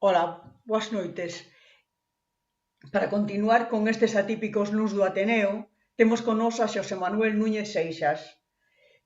Ola, boas noites. Para continuar con estes atípicos luns do Ateneo, temos con nós a Xosé Manuel Núñez Seixas.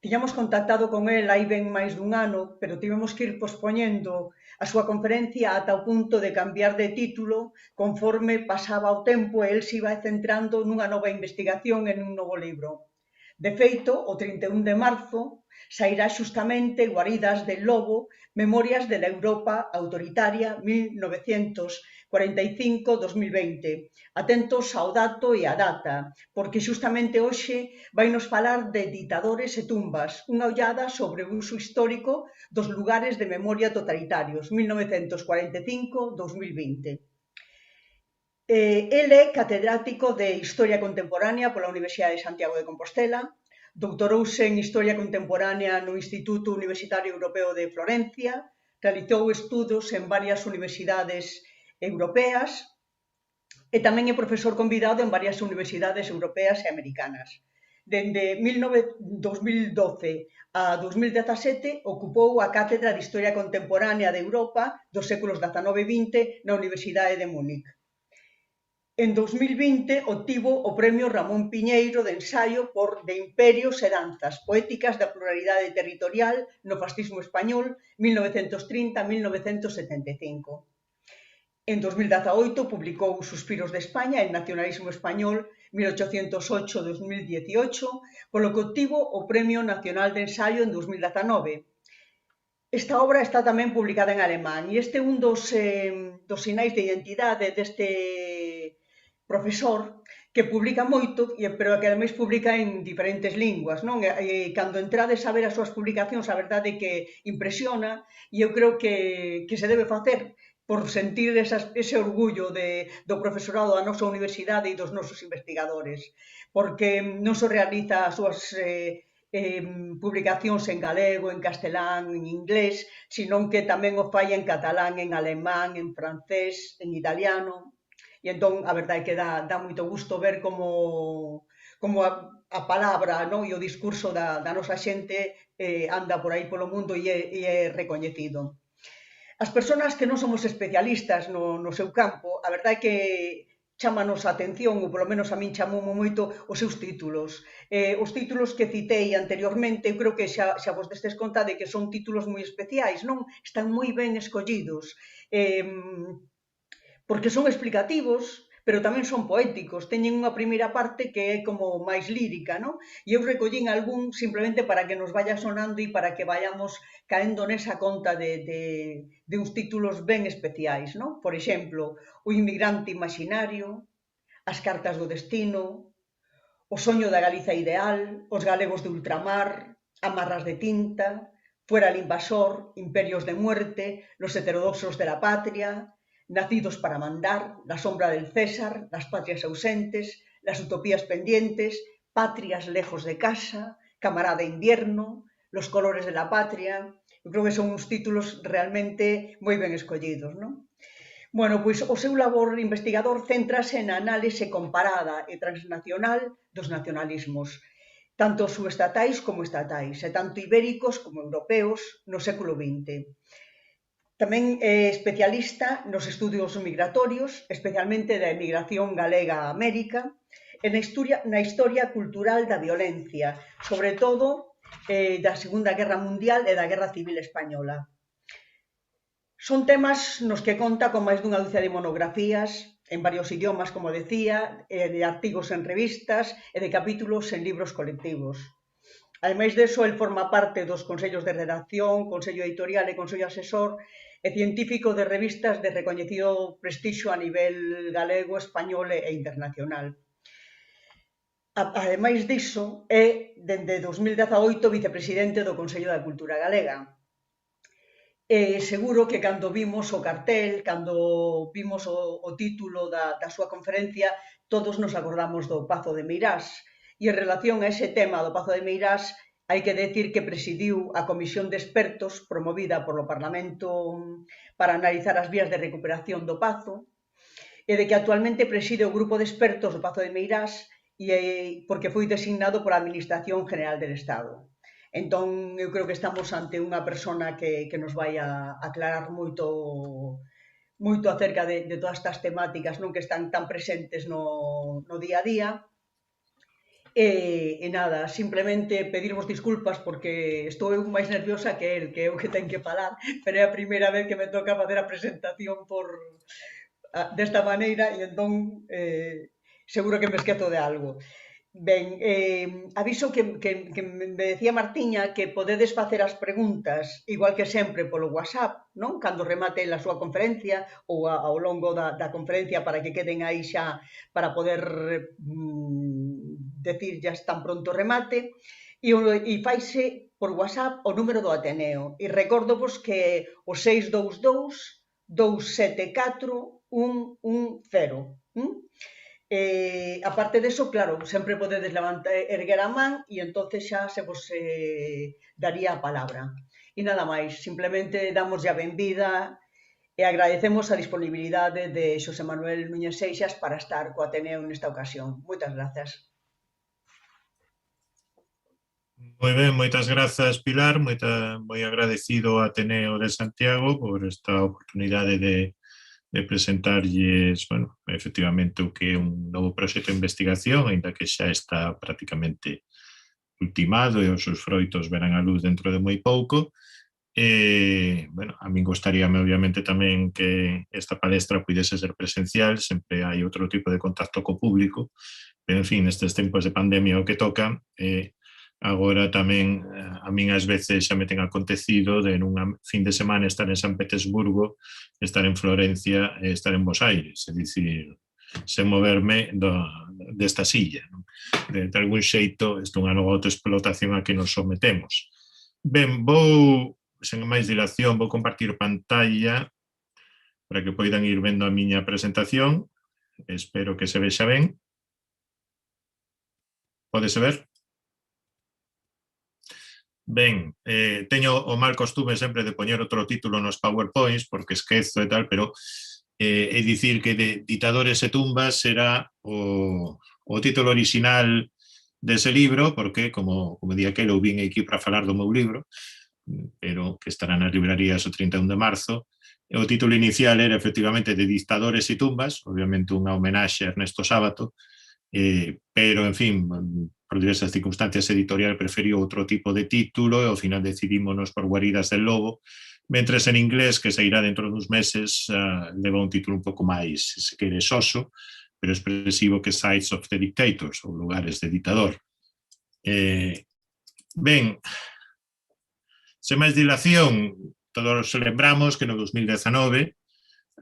Tiñamos contactado con el hai ben máis dun ano, pero tivemos que ir pospoñendo a súa conferencia ata o punto de cambiar de título conforme pasaba o tempo e el se iba centrando nunha nova investigación e nun novo libro. De feito, o 31 de marzo sairá xustamente Guaridas del Lobo, Memorias de la Europa autoritaria 1945-2020. Atentos ao dato e á data, porque xustamente hoxe vai nos falar de ditadores e tumbas, unha ollada sobre o uso histórico dos lugares de memoria totalitarios 1945-2020. El é catedrático de Historia Contemporánea pola Universidade de Santiago de Compostela, doutorouse en Historia Contemporánea no Instituto Universitario Europeo de Florencia, realizou estudos en varias universidades europeas e tamén é profesor convidado en varias universidades europeas e americanas. Dende 2012 a 2017 ocupou a Cátedra de Historia Contemporánea de Europa dos séculos XIX e XX na Universidade de Múnich. En 2020 obtivo o Premio Ramón Piñeiro de ensaio por De imperios e danzas poéticas da pluralidade territorial no fascismo español 1930-1975. En 2018 publicou Suspiros de España, el nacionalismo español 1808-2018, polo que obtivo o Premio Nacional de Ensaio en 2019. Esta obra está tamén publicada en alemán e este é un dos sinais de identidade deste profesor que publica moito, pero que ademais publica en diferentes linguas, non? E cando entrades a ver as súas publicacións, a verdade é que impresiona e eu creo que se debe facer por sentir ese orgullo do profesorado da nosa universidade e dos nosos investigadores, porque non só realiza as súas publicacións en galego, en castelán, en inglés, sino que tamén o fai en catalán, en alemán, en francés, en italiano. E entón, a verdade é que dá moito gusto ver como a palabra, non? E o discurso da nosa xente anda por aí polo mundo e é recoñecido. As persoas que non somos especialistas no seu campo, a verdade é que chámanos a atención, ou polo menos a min chamou moito, os seus títulos. Os títulos que citei anteriormente, eu creo que xa vos destes conta de que son títulos moi especiais, non? Están moi ben escollidos, porque son explicativos, pero tamén son poéticos, teñen unha primeira parte que é como máis lírica, non? E eu recollín algún simplemente para que nos vaya sonando e para que vayamos caendo nesa conta de uns títulos ben especiais, non? Por exemplo, O inmigrante imaginario, As cartas do destino, O soño da Galiza ideal, Os galegos de ultramar, Amarras de tinta, Fuera el invasor, Imperios de muerte, Los heterodoxos de la patria, Nacidos para mandar, La sombra del César, Las patrias ausentes, Las utopías pendientes, Patrias lejos de casa, Camarada invierno, Los colores de la patria. Eu creo que son uns títulos realmente moi ben escollidos, non? Bueno, pois o seu labor investigador céntrase na análise comparada e transnacional dos nacionalismos, tanto subestatais como estatais, e tanto ibéricos como europeos no século XX. Tamén é especialista nos estudios migratorios, especialmente da emigración galega a América, e na historia cultural da violencia, sobre todo da Segunda Guerra Mundial e da Guerra Civil Española. Son temas nos que conta con máis dunha dúcia de monografías, en varios idiomas, como decía, de artigos en revistas e de capítulos en libros colectivos. Ademais deso, el forma parte dos consellos de redacción, consello editorial e consello asesor e científico de revistas de recoñecido prestixio a nivel galego, español e internacional. Ademais diso, é, dende 2018, vicepresidente do Consello da Cultura Galega. Seguro que cando vimos o cartel, cando vimos o título da súa conferencia, todos nos acordamos do Pazo de Meirás. E en relación a ese tema do Pazo de Meirás, hai que decir que presidiu a comisión de expertos promovida polo Parlamento para analizar as vías de recuperación do Pazo, e de que actualmente preside o grupo de expertos do Pazo de Meirás porque foi designado pola Administración General del Estado. Entón, eu creo que estamos ante unha persona que nos vai a aclarar moito acerca de todas estas temáticas, non, que están tan presentes no día a día. E nada, simplemente pedirvos disculpas porque estou eu máis nerviosa que el, que eu que ten que falar, pero é a primeira vez que me toca facer a presentación desta maneira e entón seguro que me esquezo de algo. Ben, aviso que me decía Martiña que podedes facer as preguntas, igual que sempre, polo WhatsApp, non? Cando remate a súa conferencia ou ao longo da conferencia para que queden aí xa para poder decir ya tan pronto remate. E faise por WhatsApp o número do Ateneo. E recordovos que o 622 274 110. Aparte deso, claro, sempre podedes erguer a man e entonces xa se vos daría a palabra. E nada máis, simplemente damos a benvida e agradecemos a disponibilidade de Xosé Manuel Núñez Seixas para estar co Ateneo nesta ocasión. Moitas grazas. Moi ben, moitas grazas, Pilar, moi agradecido a Ateneo de Santiago por esta oportunidade de presentarlles, bueno, efectivamente o que é un novo proxecto de investigación, aínda que xa está prácticamente ultimado e os seus froitos verán a luz dentro de moi pouco. Bueno, a min gostaríame obviamente tamén que esta palestra pudese ser presencial, sempre hai outro tipo de contacto co público, pero en fin, nestes tempos de pandemia o que toca. Agora tamén a min ás veces xa me ten acontecido de nunha fin de semana estar en San Petersburgo, estar en Florencia e estar en Bos Aires, é dicir, sen moverme desta silla. De algún xeito, isto é unha nova autoexplotación a que nos sometemos. Ben, sen máis dilación, vou compartir pantalla para que poidan ir vendo a miña presentación. Espero que se vexa ben. Pódese ver? Ben, teño o mal costume sempre de poñer outro título nos PowerPoints porque esquezo e tal, pero é dicir que de Ditadores e tumbas será o título orixinal dese libro, porque, como di aquel, eu vin aquí para falar do meu libro, pero que estará nas librerías o 31 de marzo. O título inicial era efectivamente de Dictadores e tumbas, obviamente unha homenaxe a Ernesto Sábato, pero, en fin, por diversas circunstancias editorial preferiu outro tipo de título e ao final decidímonos por Guaridas del Lobo, mentres en inglés, que sairá dentro duns meses, leva un título un pouco máis, se quere, soso, pero expresivo, que Sites of the Dictators, ou Lugares de Ditador. Ben, sen máis dilación, todos lembramos que no 2019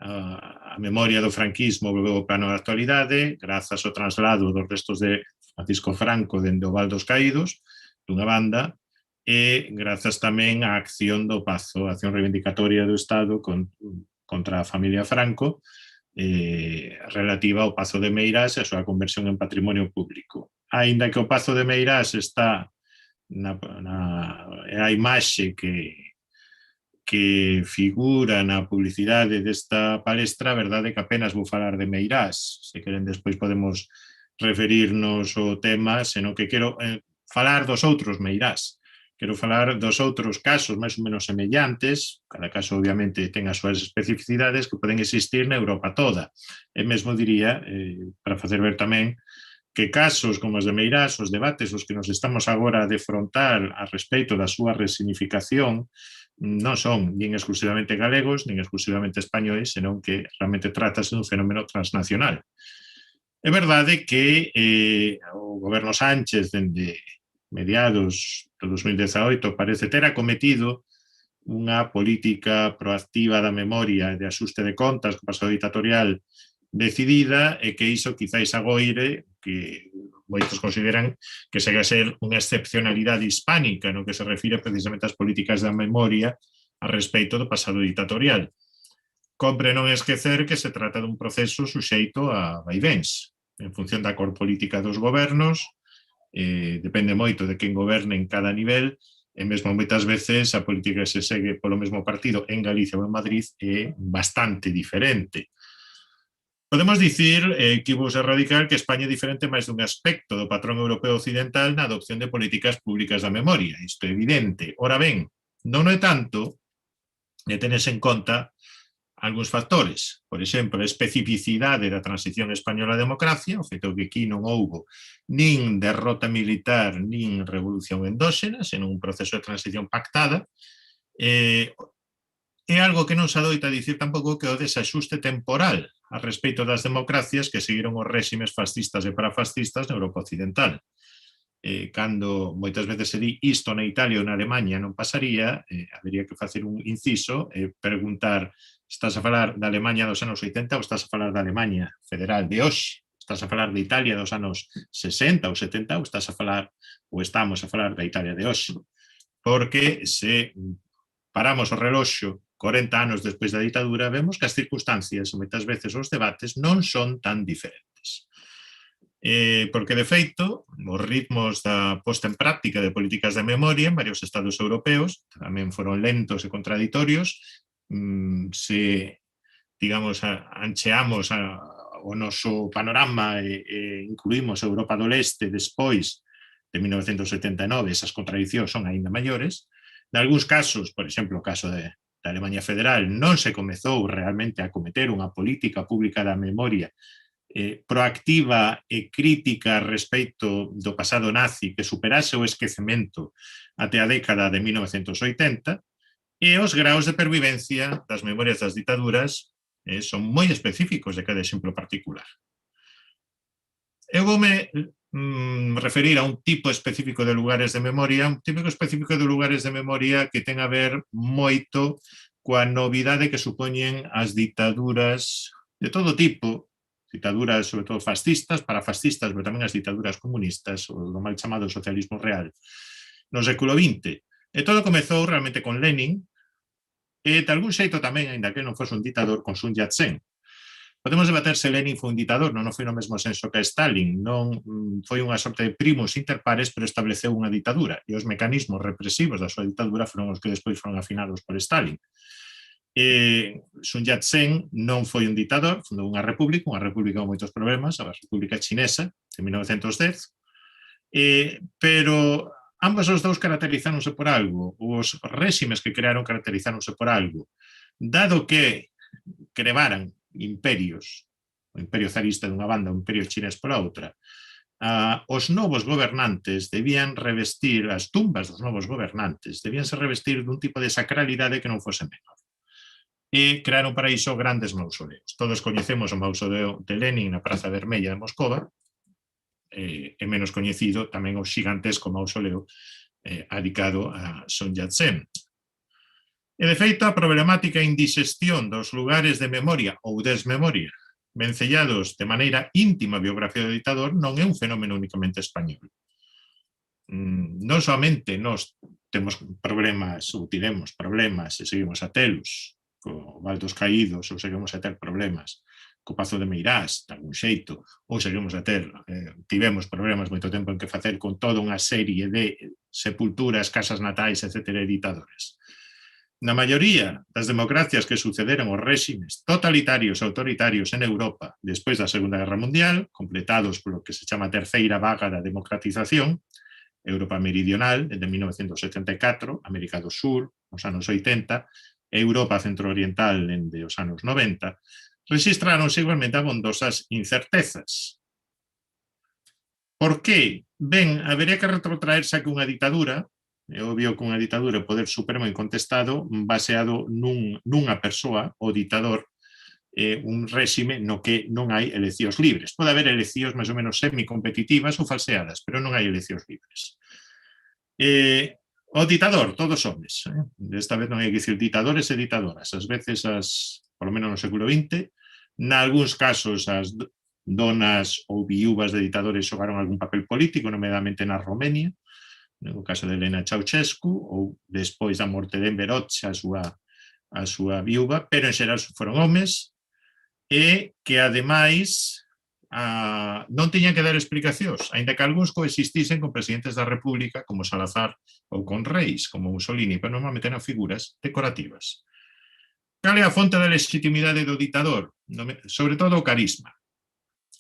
a memoria do franquismo volveu ao plano da actualidade grazas ao traslado dos restos de Francisco Franco dende o Val dos Caídos, dunha banda, e grazas tamén á acción do Pazo, a acción reivindicatoria do Estado contra a familia Franco, relativa ao Pazo de Meirás e a súa conversión en patrimonio público. Aínda que o Pazo de Meirás está a imaxe que figura na publicidade desta palestra, a verdade é que apenas vou falar de Meirás. Se queren, despois podemos referirnos ao tema, senón que quero falar dos outros Meirás. Quero falar dos outros casos máis ou menos semellantes, cada caso obviamente ten as súas especificidades que poden existir na Europa toda. E mesmo diría, para facer ver tamén, que casos como os de Meirás, os debates os que nos estamos agora a defrontar a respeito da súa resignificación, non son nin exclusivamente galegos, nin exclusivamente españois, senón que realmente trátase dun fenómeno transnacional. É verdade que o goberno Sánchez, dende mediados do 2018, parece ter acometido unha política proactiva da memoria e de axuste de contas co pasado dictatorial decidida, e que iso quizáis agoire que moitos consideran que segue a ser unha excepcionalidade hispánica no que se refire precisamente ás políticas da memoria a respeito do pasado dictatorial. Compre non esquecer que se trata dun proceso suxeito a vaivéns en función da cor política dos gobernos, depende moito de quen goberne en cada nivel, e mesmo moitas veces a política que se segue polo mesmo partido en Galicia ou en Madrid é bastante diferente. Podemos dicir, equivos e radical, que España é diferente máis dun aspecto do patrón europeo occidental na adopción de políticas públicas da memoria. Isto é evidente. Ora ben, non é tanto, e tenes en conta algúns factores, por exemplo, a especificidade da transición española á democracia, o feito que aquí non houbo nin derrota militar nin revolución endóxena, senón un proceso de transición pactada. É algo que non se adoita dicir tampouco que o desaxuste temporal a respeito das democracias que seguiron os réximes fascistas e parafascistas na Europa Occidental. Cando moitas veces se di isto na Italia ou na Alemanha non pasaría, habería que facer un inciso e preguntar: estás a falar da Alemanha dos anos 80 ou estás a falar da Alemanha federal de hoxe? Estás a falar de Italia dos anos 60 ou 70 ou estás a falar ou estamos a falar da Italia de hoxe? Porque se paramos o reloxo 40 anos despois da ditadura, vemos que as circunstancias e moitas veces os debates non son tan diferentes. Porque, de feito, os ritmos da posta en práctica de políticas de memoria en varios estados europeos tamén foron lentos e contraditorios. Se, digamos, ancheamos o noso panorama e incluímos a Europa do Leste despois de 1979, esas contradicións son aínda maiores. En algúns casos, por exemplo, o caso da Alemanha Federal, non se comezou realmente a cometer unha política pública da memoria proactiva e crítica respecto do pasado nazi que superase o esquecemento até a década de 1980, e os graus de pervivencia das memorias das ditaduras son moi específicos de cada exemplo particular. Eu voume referir a un tipo específico de lugares de memoria, un tipo específico de lugares de memoria que ten a ver moito coa novidade que supoñen as ditaduras de todo tipo, ditaduras sobre todo fascistas, parafascistas, pero tamén as ditaduras comunistas, o do mal chamado socialismo real, no século XX. E todo comezou realmente con Lenin, e de algún xeito tamén, ainda que non fose un ditador, con Sun Yat-sen. Podemos debater se Lenin foi un ditador, non foi no mesmo senso que Stalin, non foi unha sorte de primus inter pares, pero estableceu unha ditadura, e os mecanismos represivos da súa ditadura foron os que despois foron afinados por Stalin. Sun Yat-sen non foi un ditador, fundou unha república con moitos problemas, a República Chinesa, en 1910, pero ambos os dous caracterizáronse por algo, os réximes que crearon caracterizáronse por algo, dado que crevaran imperios, o imperio zarista dunha banda, o imperio chinés pola outra, os novos gobernantes debían revestir, as tumbas dos novos gobernantes debían se revestir dun tipo de sacralidade que non fose menor. E crearon para iso grandes mausoleos. Todos coñecemos o mausoleo de Lenin na Praza Vermella de Moscova, e menos coñecido tamén o xigantesco mausoleo adicado a Sun Yat-sen. E, de feito, a problemática e indigestión dos lugares de memoria ou desmemoria vencellados de maneira íntima a biografía do ditador non é un fenómeno únicamente español. Non somente nós temos problemas ou tiremos problemas e seguimos a telos co Val dos Caídos, ou seguimos a ter problemas co Pazo de Meirás, de algún xeito, ou seguimos a ter, tivemos problemas moito tempo en que facer con toda unha serie de sepulturas, casas natais, etc., ditadores. Na maioría das democracias que sucederon os réximes totalitarios e autoritarios en Europa despois da Segunda Guerra Mundial, completados polo que se chama terceira vaga da democratización, Europa Meridional, desde 1974, América do Sur, nos anos 80, Europa centro-oriental dende os anos 90, rexistráronse igualmente abondosas incertezas. Por que? Ben, habería que retrotraerse a que unha ditadura, é obvio que unha ditadura é o poder supremo incontestado baseado nunha persoa, o ditador, un réxime no que non hai eleccións libres. Pode haber eleccións máis ou menos semicompetitivas ou falseadas, pero non hai eleccións libres. O ditador, todos homes. Desta vez non hai que dicir ditadores e ditadoras. Ás veces, polo menos no século XX, nalgúns casos as donas ou viúvas de ditadores xogaron algún papel político, nomeadamente na Romenia, no caso de Elena Ceausescu, ou despois da morte de Enver Hoxha, a súa viúva, pero en xeral foron homes, e que ademais non tiñan que dar explicacións, aínda que algúns coexistisen con presidentes da República como Salazar ou con reis como Mussolini, pero normalmente eran figuras decorativas. Cal é a fonte da legitimidade do ditador? Sobre todo o carisma.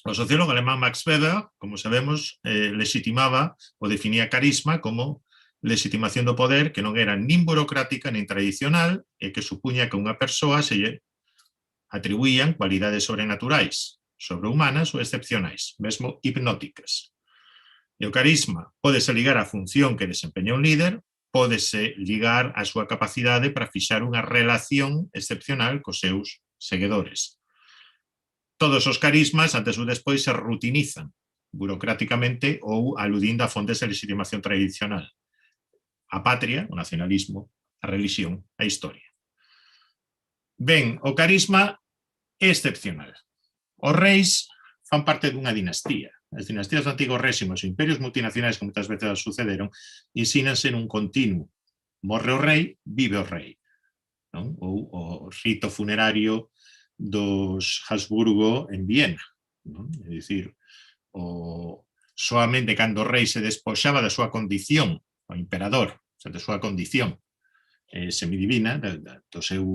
O sociólogo alemán Max Weber, como sabemos, legitimaba ou definía carisma como legitimación do poder que non era nin burocrática nin tradicional e que supuña que unha persoa se atribuían cualidades sobrenaturais, sobrehumanas ou excepcionais, mesmo hipnóticas. E o carisma pódese ligar á función que desempeña un líder, pódese ligar á súa capacidade para fixar unha relación excepcional cos seus seguidores. Todos os carismas, antes ou despois, se rutinizan burocráticamente ou aludindo a fontes de legitimación tradicional. A patria, o nacionalismo, a religión, a historia. Ben, o carisma é excepcional. Os reis fan parte dunha dinastía. As dinastías do antigo réxime, os imperios multinacionais que moitas veces sucederon, ensínanse nun continuo. Morre o rei, vive o rei. Non? Ou o rito funerario dos Habsburgo en Viena. Non? É dicir, soamente cando o rei se despoxaba da súa condición, o emperador, da súa condición semidivina, do seu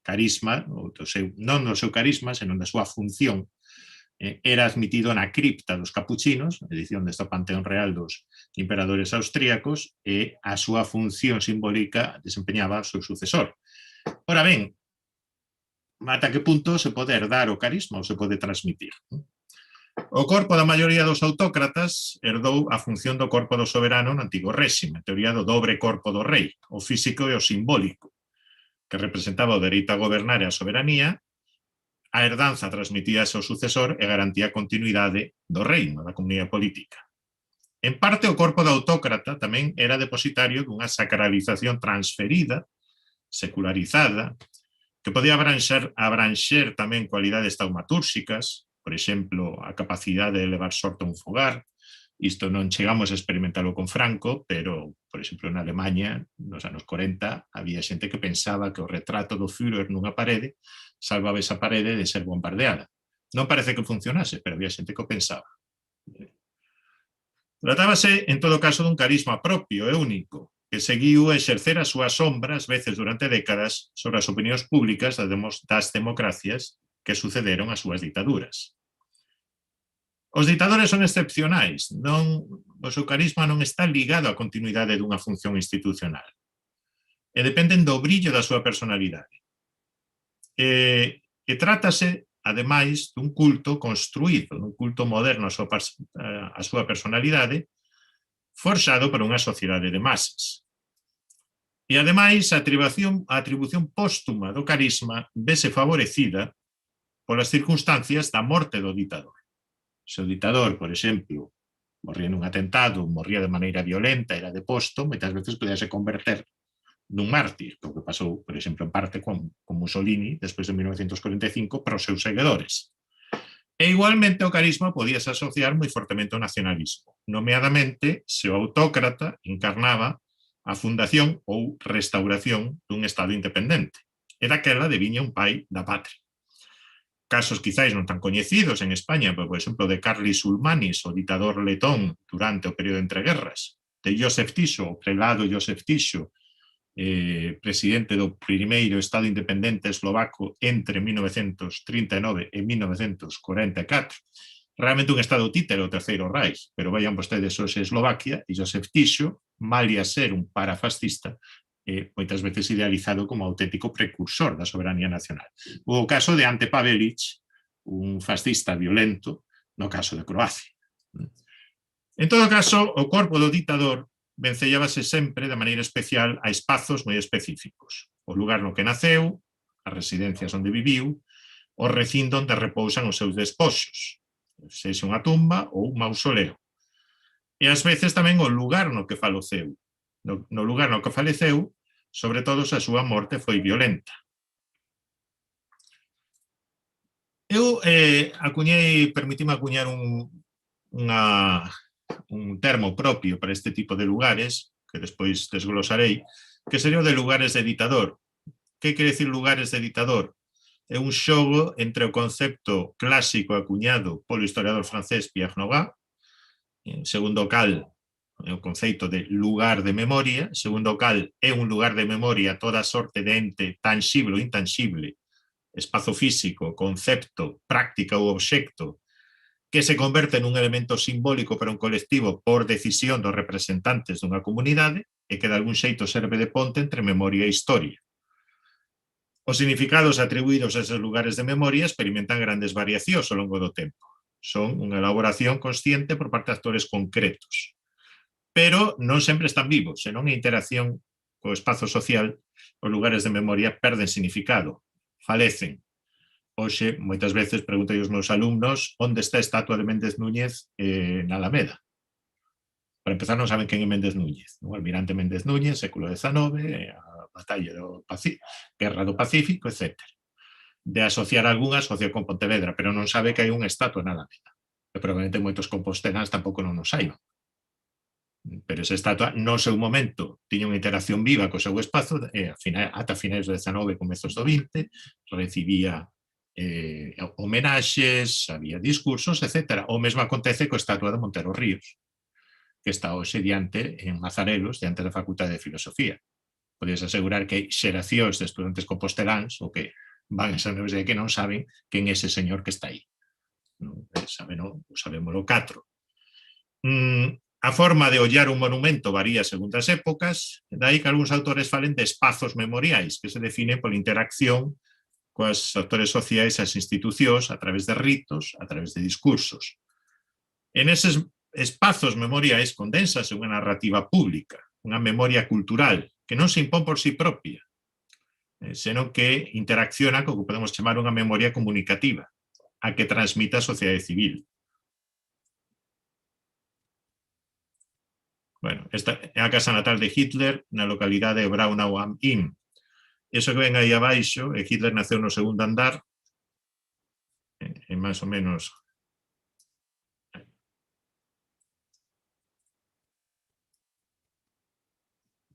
carisma, non do seu carisma, senón da súa función, era admitido na cripta dos capuchinos, edición deste Panteón Real dos imperadores austríacos, e a súa función simbólica desempeñaba o seu sucesor. Ora ben, ata que punto se pode herdar o carisma ou se pode transmitir? O corpo da maioría dos autócratas herdou a función do corpo do soberano no antigo réxime, a teoría do dobre corpo do rei, o físico e o simbólico, que representaba o dereito a gobernar e a soberanía, a herdanza transmitida ao seu sucesor e garantía a continuidade do reino, da comunidade política. En parte, o corpo do autócrata tamén era depositario dunha sacralización transferida, secularizada, que podía abranxer tamén cualidades taumatúrxicas, por exemplo, a capacidade de levar sorte a un fogar. Isto non chegamos a experimentalo con Franco, pero, por exemplo, na Alemanha, nos anos 40, había xente que pensaba que o retrato do Führer nunha parede salvaba esa parede de ser bombardeada. Non parece que funcionase, pero había xente que o pensaba. Tratábase, en todo caso, dun carisma propio e único, que seguiu a exercer as súas sombras, veces durante décadas, sobre as opinións públicas das democracias que sucederon as súas ditaduras. Os ditadores son excepcionais, o seu carisma non está ligado á continuidade dunha función institucional, e dependen do brillo da súa personalidade. E trátase, ademais, dun culto construído, dun culto moderno a súa personalidade, forxado por unha sociedade de masas. E, ademais, a atribución póstuma do carisma vese favorecida polas circunstancias da morte do ditador. Se o ditador, por exemplo, morría nun atentado, morría de maneira violenta, era deposto, moitas veces podíase converter nun mártir, o que pasou, por exemplo, en parte con Mussolini, despois de 1945, para os seus seguidores. E igualmente o carisma podíase asociar moi fortemente ao nacionalismo, nomeadamente se o autócrata encarnaba a fundación ou restauración dun Estado independente, e daquela deviña un pai da patria. Casos quizáis non tan coñecidos en España, por exemplo, de Karlis Ulmanis, o ditador letón durante o período entre guerras, de Józef Tiso, o prelado Józef Tiso, presidente do primeiro Estado independente eslovaco entre 1939 e 1944. Realmente un Estado títere, o Terceiro Reich, pero vayan vostedes hoxe a Eslovaquia, e Józef Tiso, malia ser un parafascista, moitas veces idealizado como auténtico precursor da soberanía nacional. O caso de Ante Pavelić, un fascista violento, no caso de Croacia. En todo caso, o corpo do ditador vencellábase sempre de maneira especial a espazos moi específicos. O lugar no que naceu, as residencias onde viviu, o recinto onde repousan os seus despoxos, sexa unha tumba ou un mausoleo. E ás veces tamén o lugar no que faleceu. No lugar no que faleceu, sobre todo se a súa morte foi violenta. Eu permitime acuñar un termo propio para este tipo de lugares, que despois desglosarei, que sería o de lugares de ditador. Que quere dicir lugares de ditador? É un xogo entre o concepto clásico acuñado polo historiador francés Pierre Nogin, segundo o cal é o conceito de lugar de memoria, segundo o cal é un lugar de memoria toda sorte de ente tangible ou intangible, espazo físico, concepto, práctica ou obxecto, que se converte nun elemento simbólico para un colectivo por decisión dos representantes dunha comunidade e que de algún xeito serve de ponte entre memoria e historia. Os significados atribuídos a esos lugares de memoria experimentan grandes variacións ao longo do tempo. Son unha elaboración consciente por parte de actores concretos. Pero non sempre están vivos, senón a interacción co espazo social, os lugares de memoria perden significado, falecen. Hoxe, moitas veces, pregunto aos meus alumnos onde está a estatua de Méndez Núñez na Alameda. Para empezar, non saben quen é Méndez Núñez. O almirante Méndez Núñez, século XIX, a batalla do Pacífico, Guerra do Pacífico, etc. De asociar algunha, asocia con Pontevedra, pero non sabe que hai unha estatua na Alameda. E probablemente moitos composteláns tampouco non o saiban. Pero esa estatua, no seu momento, tiña unha interacción viva co seu espazo, e ata finais do XIX, comezos do XX, recibía homenaxes, había discursos, etc. O mesmo acontece coa estatua de Montero Ríos, que está hoxe diante, en Mazarelos, diante da Facultade de Filosofía. Podes asegurar que hai xeracións de estudantes composteláns ou que van a esa universidade que non saben quen é ese señor que está aí. Sabémoslo catro. A forma de ollar un monumento varía según as épocas, daí que algúns autores falen de espazos memoriais, que se definen pola interacción coas actores sociais e as institucións a través de ritos, a través de discursos. En eses espazos memoriais condensase unha narrativa pública, unha memoria cultural, que non se impón por si propia, senón que interacciona co que podemos chamar unha memoria comunicativa, a que transmite a sociedade civil. Bueno, esta é a casa natal de Hitler na localidade de Braunau am Inn. Eso que ven aí abaixo, Hitler naceu no segundo andar, en máis ou menos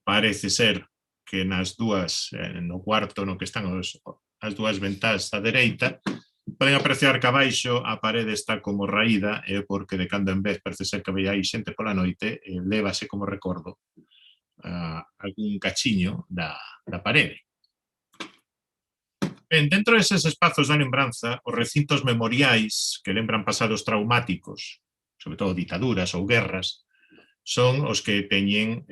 parece ser que nas dúas, no cuarto no que están as dúas ventás á dereita, poden apreciar que abaixo a parede está como raída, porque de cando en vez parece ser que veía aí xente pola noite, lévase como recordo algún cachiño da parede. Ben, dentro deses espazos da lembranza, os recintos memoriais que lembran pasados traumáticos, sobre todo ditaduras ou guerras, son os que teñen,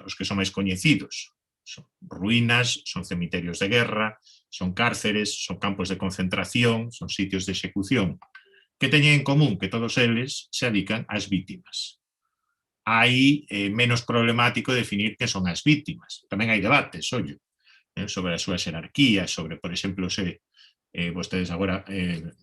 os que son máis coñecidos. Son ruínas, son cemiterios de guerra, son cárceres, son campos de concentración, son sitios de execución, que teñen en común que todos eles se adican ás vítimas. Hai menos problemático definir que son as vítimas. Tamén hai debates, ollo, sobre a súa xerarquía, sobre, por exemplo, se vostedes agora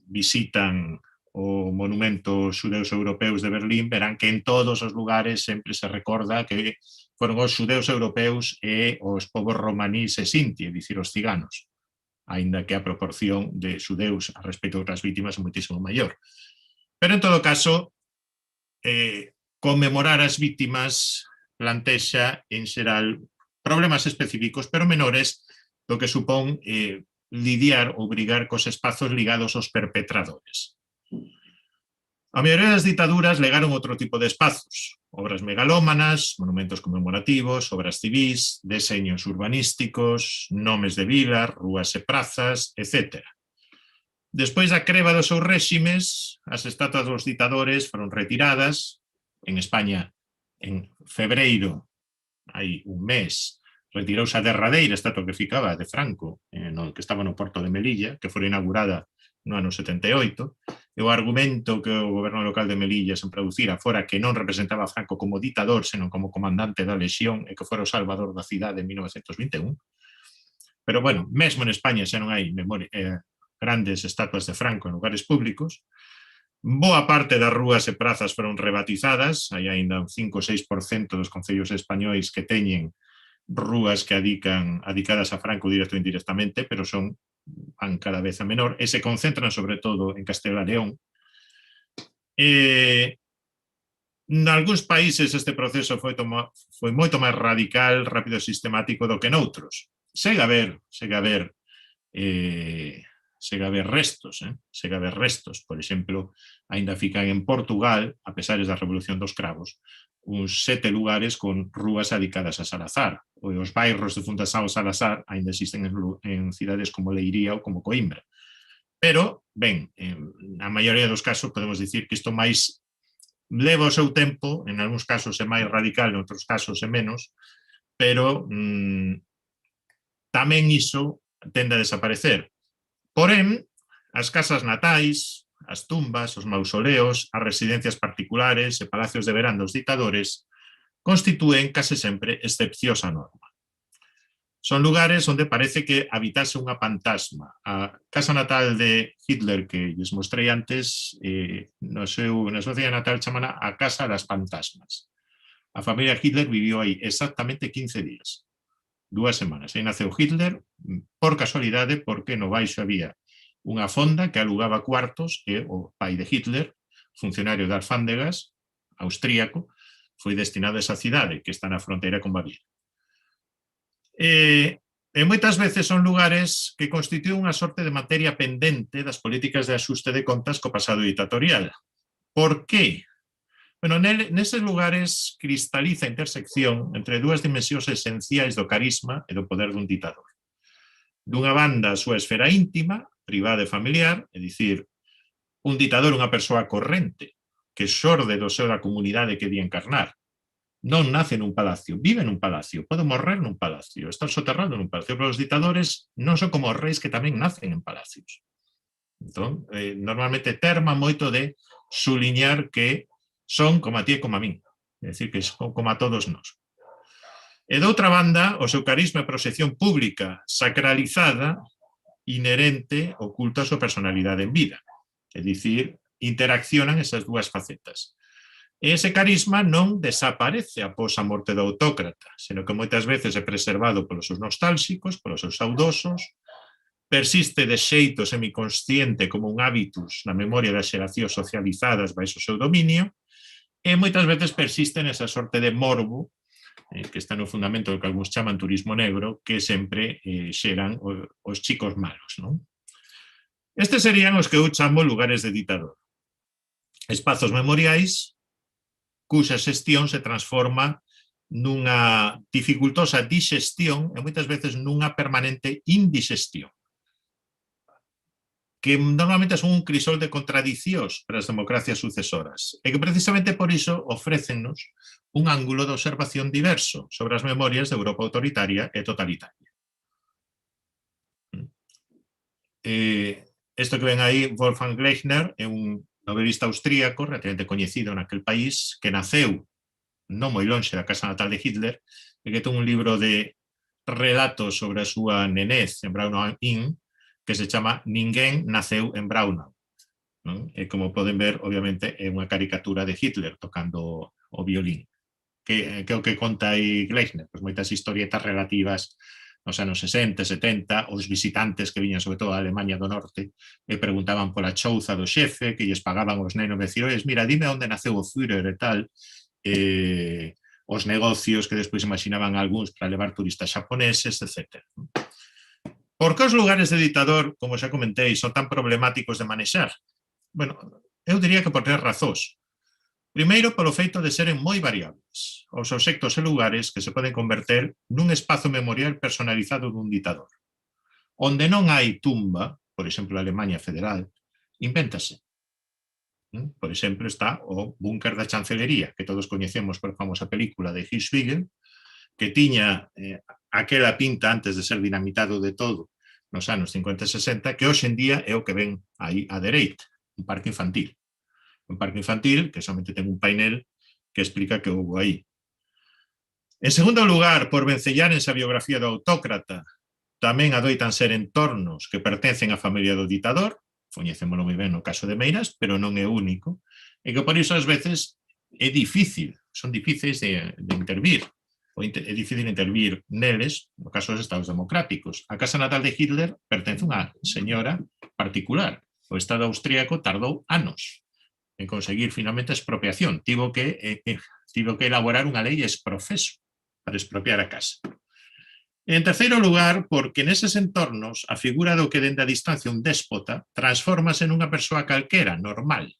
visitan o monumento xudeus europeus de Berlín, verán que en todos os lugares sempre se recorda que foron os xudeus europeus e os povos romanís e sinti, é dicir, os ciganos, aínda que a proporción de xudeus a respecto de outras vítimas é moitísimo maior. Pero, en todo caso, conmemorar as vítimas plantexa, en xeral, problemas específicos, pero menores, do que supón lidiar ou brigar cos espazos ligados aos perpetradores. A maioría das ditaduras legaron outro tipo de espazos, obras megalómanas, monumentos conmemorativos, obras civís, deseños urbanísticos, nomes de vilas, rúas e prazas, etc. Despois da creba dos seus réximes, as estatuas dos ditadores foron retiradas. En España, en febreiro, hai un mes, retirouse a derradeira estatua que ficaba de Franco, que estaba no porto de Melilla, que foi inaugurada no ano 78, e o argumento que o goberno local de Melilla se producira fora que non representaba a Franco como ditador, senón como comandante da lexión, e que fora o salvador da cidade en 1921. Pero, bueno, mesmo en España xa non hai grandes estatuas de Franco en lugares públicos. Boa parte das rúas e prazas foron rebatizadas, hai aínda un 5 ou 6% dos concellos españois que teñen rúas que adicadas a Franco directo ou indirectamente, pero van cada vez a menor, e se concentran sobre todo en Castela e León. Nalgúns países este proceso foi moito máis radical, rápido e sistemático do que noutros. Segue a haber restos, por exemplo, aínda fican en Portugal, a pesares da Revolución dos Cravos, uns 7 lugares con rúas adicadas a Salazar. Os bairros de Fundação Salazar aínda existen en cidades como Leiría ou como Coimbra. Pero, ben, na maioría dos casos podemos dicir que isto máis leva o seu tempo, en algúns casos é máis radical, en outros casos é menos, pero tamén iso tende a desaparecer. Porén, as casas natais, as tumbas, os mausoleos, as residencias particulares e palacios de verán dos ditadores constitúen case sempre excepcións á norma. Son lugares onde parece que habitase unha fantasma. A casa natal de Hitler que lles mostrei antes, na súa cidade natal chamana a Casa das Fantasmas. A familia Hitler viviu aí exactamente 15 días, 2 semanas. Aí naceu Hitler, por casualidade, porque no baixo había unha fonda que alugaba cuartos e o pai de Hitler, funcionario das Alfándegas, austríaco, foi destinado a esa cidade que está na fronteira con Baviera. E moitas veces son lugares que constitúen unha sorte de materia pendente das políticas de axuste de contas co pasado dictatorial. Por qué? Bueno, neses lugares cristaliza a intersección entre dúas dimensións esenciais do carisma e do poder dun ditador. Dunha banda, a súa esfera íntima, privada e familiar, é dicir, un ditador é unha persoa corrente que xorde do seu da comunidade que di encarnar. Non nace nun palacio, vive nun palacio, pode morrer nun palacio, estar soterrado nun palacio, pero os ditadores non son como os reis que tamén nacen en palacios. Entón, normalmente terma moito de suliñar que son como a ti e como a min, é dicir, que son como a todos nós. E de outra banda, o seu carisma e proxección pública sacralizada, inherente, oculta a súa personalidade en vida, é dicir, interaccionan esas dúas facetas. E ese carisma non desaparece após a morte do autócrata, senón que moitas veces é preservado polos seus nostálxicos, polos seus saudosos, persiste de xeito semiconsciente como un hábitus na memoria das xeracións socializadas baixo o seu dominio, e moitas veces persiste nesa sorte de morbo, que está no fundamento do que algúns chaman turismo negro, que sempre xeran os chicos malos, non? Estes serían os que eu chamo lugares de ditador. Espazos memoriais cuxa xestión se transforma nunha dificultosa digestión e moitas veces nunha permanente indigestión, que normalmente son un crisol de contradicións para as democracias sucesoras, e que precisamente por iso ofrécennos un ángulo de observación diverso sobre as memorias de Europa autoritaria e totalitaria. Isto que ven aí, Wolfgang Gleichner, é un novelista austríaco relativamente coñecido naquel país, que naceu non moi lonxe da casa natal de Hitler, e que ten un libro de relatos sobre a súa nenez en Braunau-Inn, que se chama Ninguén naceu en Braunau. E como poden ver, obviamente, é unha caricatura de Hitler tocando o violín. Que é o que conta aí Gleichner? Pois moitas historietas relativas nos anos 60, 70, os visitantes que viñan sobre todo a Alemanha do Norte e preguntaban pola chouza do xefe, que lles pagaban os nenos, e dicir, mira, dime onde naceu o Führer e tal, os negocios que despois imaginaban algúns para levar turistas xaponeses, etc. Por que os lugares de ditador, como xa comentei, son tan problemáticos de manexar? Bueno, eu diría que por 3 razóns. Primeiro, polo feito de seren moi variables, os obxectos e lugares que se poden converter nun espazo memorial personalizado dun ditador. Onde non hai tumba, por exemplo, a Alemanha Federal, invéntase. Por exemplo, está o búnker da Chancelería, que todos coñecemos por a famosa película de Hirschfigel, que tiña aquela pinta antes de ser dinamitado de todo nos anos 50 e 60, que hoxe en día é o que ven aí á dereita, un parque infantil. Un parque infantil que somente ten un painel que explica que houve aí. En segundo lugar, por vencellar en esa biografía do autócrata, tamén adoitan ser entornos que pertencen á familia do ditador, coñecémolo moi ben no caso de Meirás, pero non é único, e que por iso ás veces é difícil, son difíceis de intervir, ou é difícil intervir neles, no caso dos Estados democráticos. A casa natal de Hitler pertence a unha señora particular. O Estado austríaco tardou anos en conseguir finalmente a expropiación. Tivo que elaborar unha lei exprofeso para expropiar a casa. En terceiro lugar, porque neses entornos a figura do que dende a distancia un déspota transfórmase nunha persoa calquera, normal.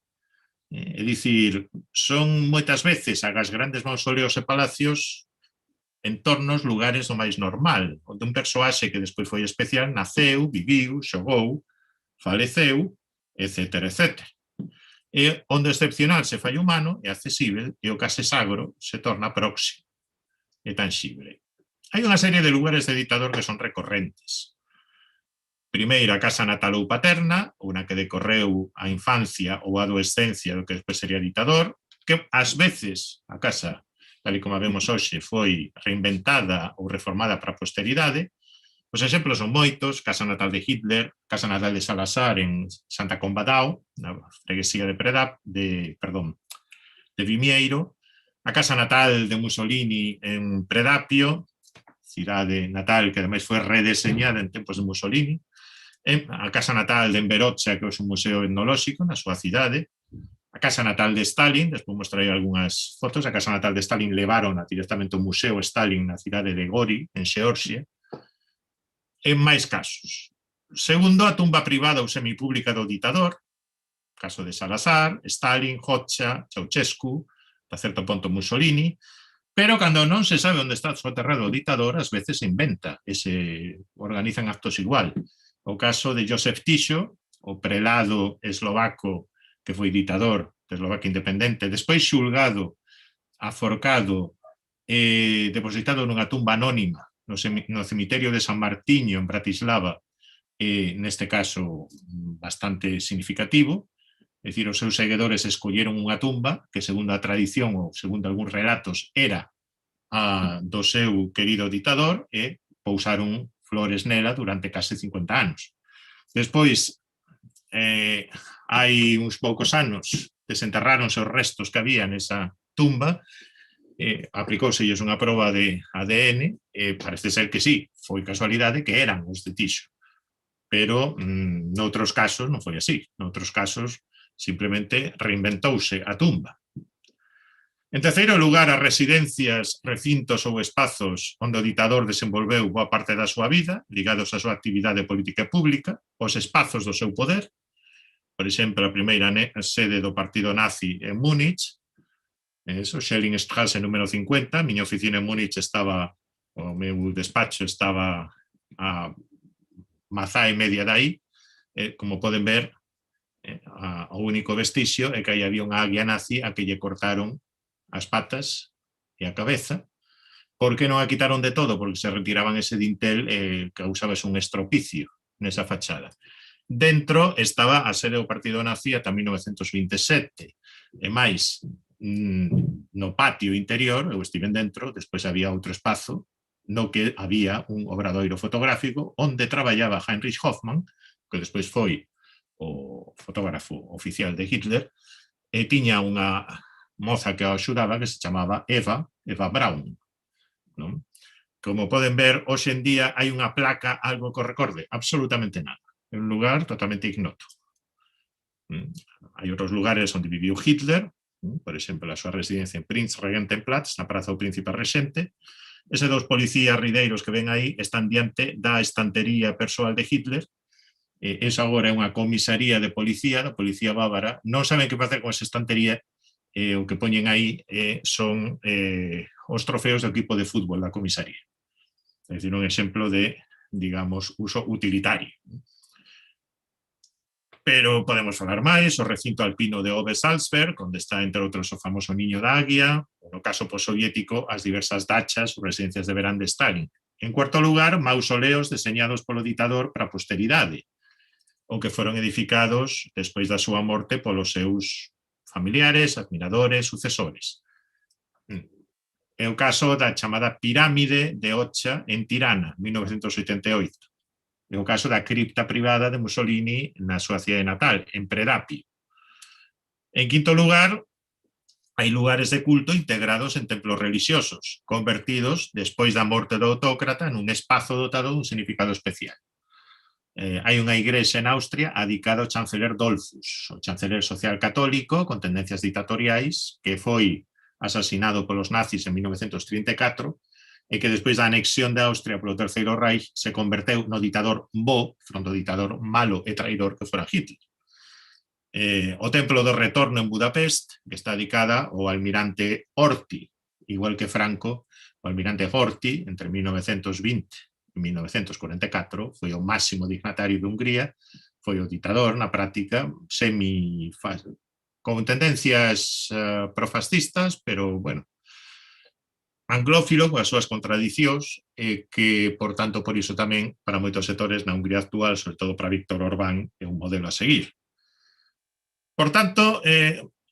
É dicir, son moitas veces agás grandes mausoleos e palacios entornos, lugares do máis normal, onde un persoaxe que despois foi especial naceu, viviu, xogou, faleceu, etc. etc. E onde o excepcional se fai humano é accesible e o case sagro se torna próximo e tangible. Hai unha serie de lugares de ditador que son recorrentes. primeiro a casa natal ou paterna, ou na que decorreu a infancia ou a adolescencia do que despois sería ditador, que ás veces a casa, tal e como a vemos hoxe, foi reinventada ou reformada para a posteridade. Os exemplos son moitos: casa natal de Hitler, casa natal de Salazar en Santa Combadao, na freguesía de Vimieiro, a casa natal de Mussolini en Predapio, cidade natal que ademais foi redeseñada en tempos de Mussolini, a casa natal de Enverocha, que é un museo etnolóxico na súa cidade, a casa natal de Stalin, despois mostrarei algunhas fotos, a casa natal de Stalin levaron directamente ao museo Stalin na cidade de Gori, en Xeorxia, en máis casos. Segundo, a tumba privada ou semipública do ditador, caso de Salazar, Stalin, Hoxha, Ceausescu, a certo ponto Mussolini, pero cando non se sabe onde está soterrado o ditador, ás veces se inventa e se organizan actos igual. O caso de Josef Tiso, o prelado eslovaco que foi ditador de Eslovaquia independente, despois xulgado, aforcado e depositado nunha tumba anónima no cemiterio de San Martiño en Bratislava, neste caso bastante significativo. É dicir, os seus seguidores escolleron unha tumba que, segundo a tradición ou segundo algúns relatos, era a do seu querido ditador, e pousaron flores nela durante case 50 anos. Despois, hai uns poucos anos, desenterráronse os restos que había nesa tumba, aplicóuselles unha proba de ADN, parece ser que sí, foi casualidade que eran os de Tiso. Pero noutros casos non foi así. Noutros casos simplemente reinventouse a tumba. En terceiro lugar, as residencias, recintos ou espazos onde o ditador desenvolveu boa parte da súa vida, ligados á súa actividade política e pública, os espazos do seu poder. Por exemplo, a primeira sede do partido nazi en Múnich, eso, Schellingstrasse número 50, miña oficina en Múnich estaba, o meu despacho estaba a mazá e media dai. Como poden ver, o único vestixio é que aí había unha águia nazi a que lle cortaron as patas e a cabeza. Por que non a quitaron de todo? Porque se retiraban ese dintel e causaba un estropicio nesa fachada. Dentro estaba a sede do partido nazi ata 1927, e máis, no patio interior, eu estive dentro, despois había outro espazo no que había un obradoiro fotográfico onde traballaba Heinrich Hoffmann, que despois foi o fotógrafo oficial de Hitler, e tiña unha moza que o axudaba que se chamaba Eva Braun. Non? Como poden ver, hoxe en día hai unha placa, algo que o recorde? Absolutamente nada. É un lugar totalmente ignoto. Hai outros lugares onde viviu Hitler, por exemplo, a súa residencia en Prinzregentenplatz, na Praza do Príncipe Rexente. Ese dos policías rideiros que ven aí están diante da estantería persoal de Hitler. Esa agora é unha comisaría de policía, da policía bávara. Non saben que facer con esa estantería, o que poñen aí son os trofeos do equipo de fútbol da comisaría. É dicir, un exemplo de, digamos, uso utilitario. Pero podemos falar máis: o recinto alpino de Obersalzberg, onde está, entre outros, o famoso Niño da Águia, ou no caso postsoviético, as diversas dachas ou residencias de verán de Stalin. En cuarto lugar, mausoleos deseñados polo ditador para a posteridade, ou que foron edificados despois da súa morte polos seus familiares, admiradores, sucesores. É o caso da chamada Pirámide de Hoxha en Tirana, 1988. É o caso da cripta privada de Mussolini na súa cidade natal, en Predapio. En quinto lugar, hai lugares de culto integrados en templos religiosos, convertidos, despois da morte do autócrata, nun espazo dotado dun significado especial. Hai unha igrexa en Austria dedicada ao chanceler Dollfuss, o chanceler social católico con tendencias dictatoriais, que foi asasinado polos nazis en 1934, e que despois da anexión de Austria polo Terceiro Reich se converteu no ditador bo, fronte ao ditador malo e traidor que fora Hitler. O Templo do Retorno en Budapest, que está dedicada ao almirante Horthy, igual que Franco, o almirante Horthy, entre 1920 e 1944, foi o máximo dignatario de Hungría, foi o ditador, na práctica, con tendencias profascistas, pero, bueno, anglófilo, coas súas contradicións, que, por tanto, por iso tamén, para moitos sectores na Hungría actual, sobre todo para Víctor Orbán, é un modelo a seguir. Por tanto,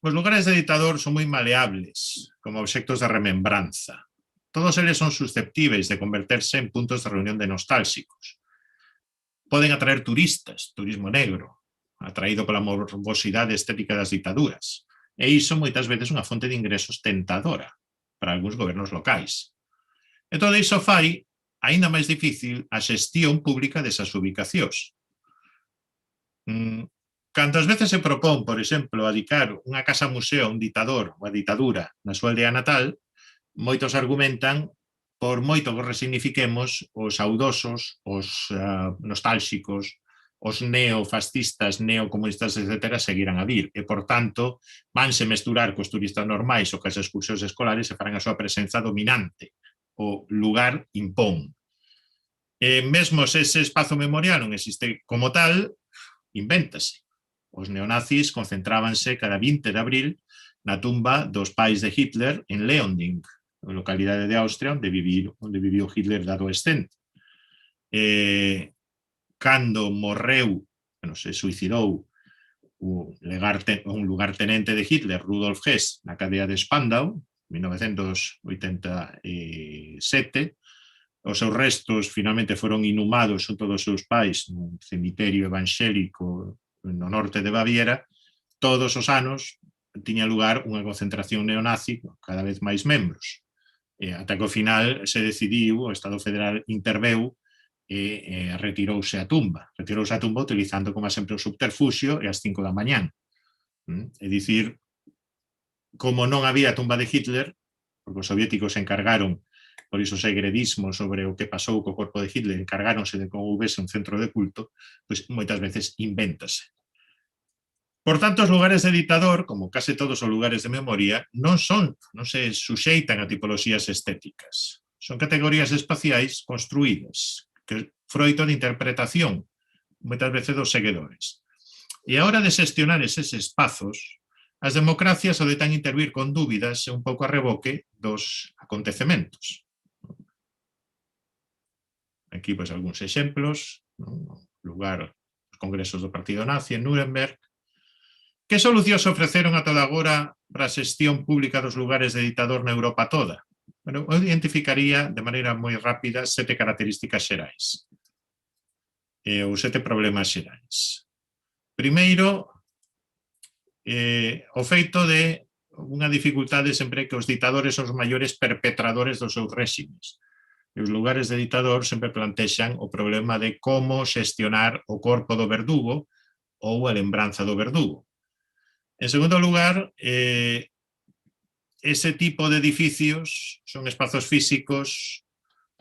os lugares de ditador son moi maleables, como obxectos de remembranza. Todos eles son susceptíveis de converterse en puntos de reunión de nostálxicos. Poden atraer turistas, turismo negro, atraído pola morbosidade estética das ditaduras. E iso moitas veces unha fonte de ingresos tentadora para algúns gobernos locais. E todo iso fai aínda máis difícil a xestión pública desas ubicacións. Cantas veces se propón, por exemplo, adicar unha casa museo a un ditador ou a ditadura na súa aldea natal, moitos argumentan por moito que resignifiquemos os saudosos, os nostálxicos, os neofascistas, neocomunistas, etc., seguirán a vir. E, por tanto, vanse mesturar cos turistas normais ou cas excursións escolares e farán a súa presenza dominante. O lugar impón. Mesmo se ese espazo memorial non existe como tal, invéntase. Os neonazis concentrábanse cada 20 de abril na tumba dos pais de Hitler en Leonding, a localidade de Austria onde viviu Hitler de adolescente. Cando morreu, se suicidou un lugartenente de Hitler, Rudolf Hess, na cadea de Spandau, 1987, os seus restos finalmente foron inhumados xunto dos seus pais nun cemiterio evangélico no norte de Baviera. Todos os anos tiña lugar unha concentración neonazi, cada vez máis membros. Ata que ao final se decidiu, o Estado Federal interveu e retirouse a tumba. Retirouse a tumba utilizando, como sempre, o subterfuxio e ás 5 da mañán. É dicir, como non había tumba de Hitler, porque os soviéticos encargaron, por iso segredismo sobre o que pasou co corpo de Hitler, encargáronse de que houvese un centro de culto, pois moitas veces invéntase. Por tanto, os lugares de ditador, como case todos os lugares de memoria, non se suxeitan a tipoloxías estéticas. Son categorías espaciais construídas, que froito de interpretación, moitas veces dos seguidores. E a hora de xestionar eses espazos, as democracias adoitan intervir con dúbidas e un pouco a reboque dos acontecementos. Aquí, pois, algúns exemplos. Lugar, os congresos do Partido Nazi en Nuremberg. Que solucións ofreceron ata agora para a xestión pública dos lugares de ditador na Europa toda? Bueno, eu identificaría de maneira moi rápida 7 características xerais. Ou 7 problemas xerais. Primeiro, o feito de unha dificultade sempre que os ditadores son os maiores perpetradores dos seus réximes. E os lugares de ditador sempre plantexan o problema de como xestionar o corpo do verdugo ou a lembranza do verdugo. En segundo lugar, ese tipo de edificios son espazos físicos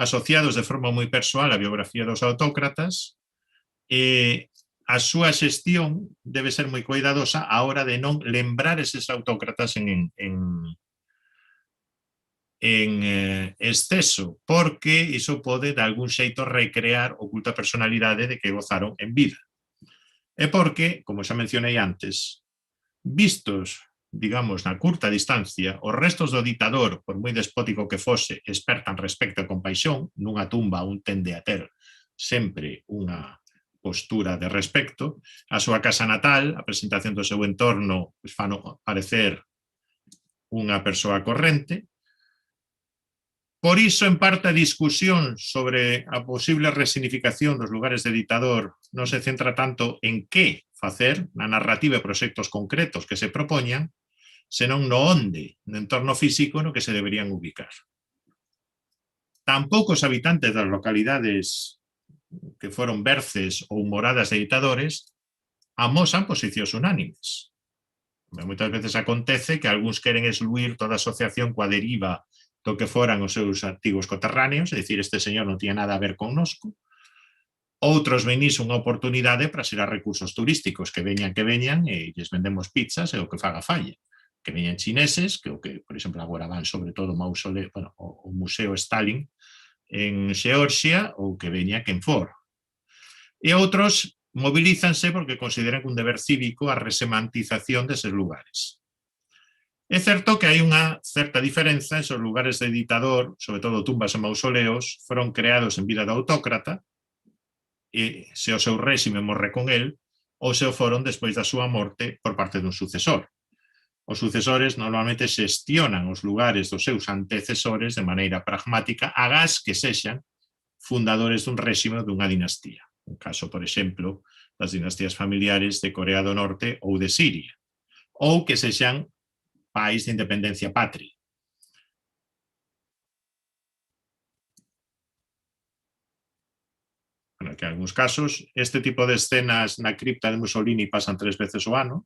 asociados de forma moi persoal á biografía dos autócratas e a súa xestión debe ser moi cuidadosa á hora de non lembrar eses autócratas en exceso, porque iso pode de algún xeito recrear o culto a personalidade de que gozaron en vida. E porque, como xa mencionei antes, vistos, digamos, na curta distancia, os restos do ditador, por moi despótico que fose, espertan respecto e compaixón. Nunha tumba un tende a ter sempre unha postura de respecto. A súa casa natal, a presentación do seu entorno, fano parecer unha persoa corrente. Por iso, en parte, a discusión sobre a posible resignificación dos lugares de ditador non se centra tanto en que facer na narrativa e proxectos concretos que se propoñan, senón no onde, no entorno físico no que se deberían ubicar. Tampouco os habitantes das localidades que foron berces ou moradas de ditadores amosan posicións unánimes. Moitas veces acontece que algúns queren excluir toda asociación coa deriva do que foran os seus antigos coterráneos, é dicir, este señor non tiña nada a ver connosco. Outros ven iso unha oportunidade para xerar recursos turísticos, que veñan e lles vendemos pizzas e o que faga falla. Que veñan chineses, que o que, por exemplo, agora van sobre todo o Museo Stalin en Xeorxia, ou que veña quen for. E outros mobilízanse porque consideran un deber cívico a resemantización deses lugares. É certo que hai unha certa diferenza en os lugares de ditador, sobre todo tumbas e mausoleos, foron creados en vida do autócrata, e se o seu réxime morre con el, ou se o foron despois da súa morte por parte dun sucesor. Os sucesores normalmente xestionan os lugares dos seus antecesores de maneira pragmática, agás que sexan fundadores dun réxime ou dunha dinastía. Un caso, por exemplo, das dinastías familiares de Corea do Norte ou de Siria, ou que sexan país de independencia patria. Bueno, que en algúns casos, este tipo de escenas na cripta de Mussolini pasan 3 veces o ano,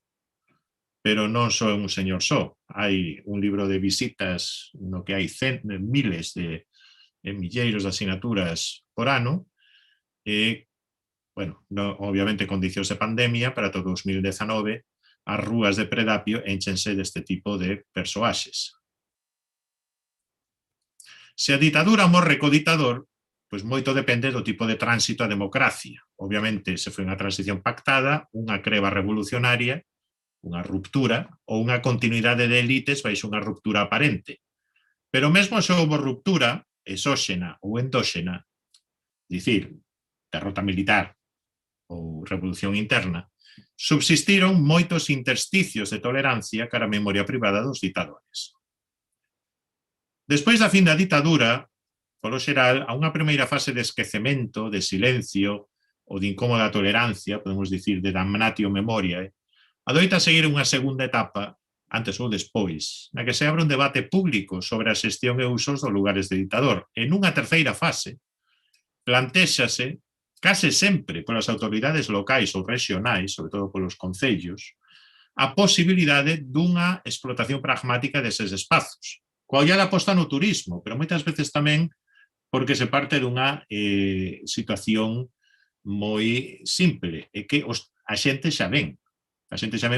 pero non só un señor só. Hai un libro de visitas no que hai miles de milleiros de asignaturas por ano, e, bueno, no, obviamente condicións de pandemia, para todo 2019, as rúas de Predapio énchense deste tipo de persoaxes. Se a ditadura morre co ditador, pois moito depende do tipo de tránsito a democracia. Obviamente, se foi unha transición pactada, unha creba revolucionaria, unha ruptura, ou unha continuidade de élites baixo unha ruptura aparente. Pero mesmo se houve ruptura, exóxena ou endóxena, dicir, derrota militar ou revolución interna, subsistiron moitos intersticios de tolerancia cara a memoria privada dos ditadores. Despois da fin da ditadura, polo xeral, a unha primeira fase de esquecemento, de silencio, ou de incómoda tolerancia, podemos dicir, de damnatio memoriae, adoita seguir unha segunda etapa, antes ou despois, na que se abre un debate público sobre a xestión e usos dos lugares de ditador. En unha terceira fase, plantéxase, case sempre polas autoridades locais ou regionais, sobre todo polos concellos, a posibilidade dunha explotación pragmática deses espazos, coa ollada posta no turismo, pero moitas veces tamén porque se parte dunha situación moi simple, é que a xente xa ven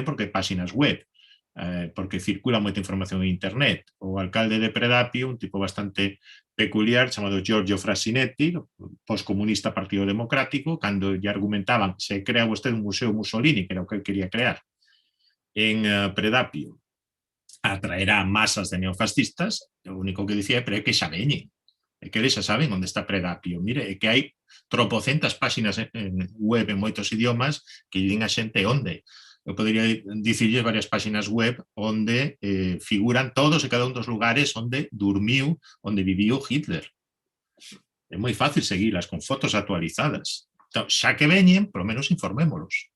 porque páxinas web, porque circula moita información en internet. O alcalde de Predapio, un tipo bastante peculiar, chamado Giorgio Frasinetti, poscomunista Partido Democrático, cando lle argumentaban se crea vostede un museo Mussolini, que era o que quería crear, en Predapio, atraerá masas de neofascistas, o único que dicía é que xa veñen, é que eles xa saben onde está Predapio. Mire, é que hai tropocentas páxinas en web en moitos idiomas que din a xente onde. Eu podería dicirles varias páxinas web onde figuran todos e cada un dos lugares onde dormiu, onde viviu Hitler. É moi fácil seguilas con fotos actualizadas. Entón, xa que veñen, polo menos informémolos.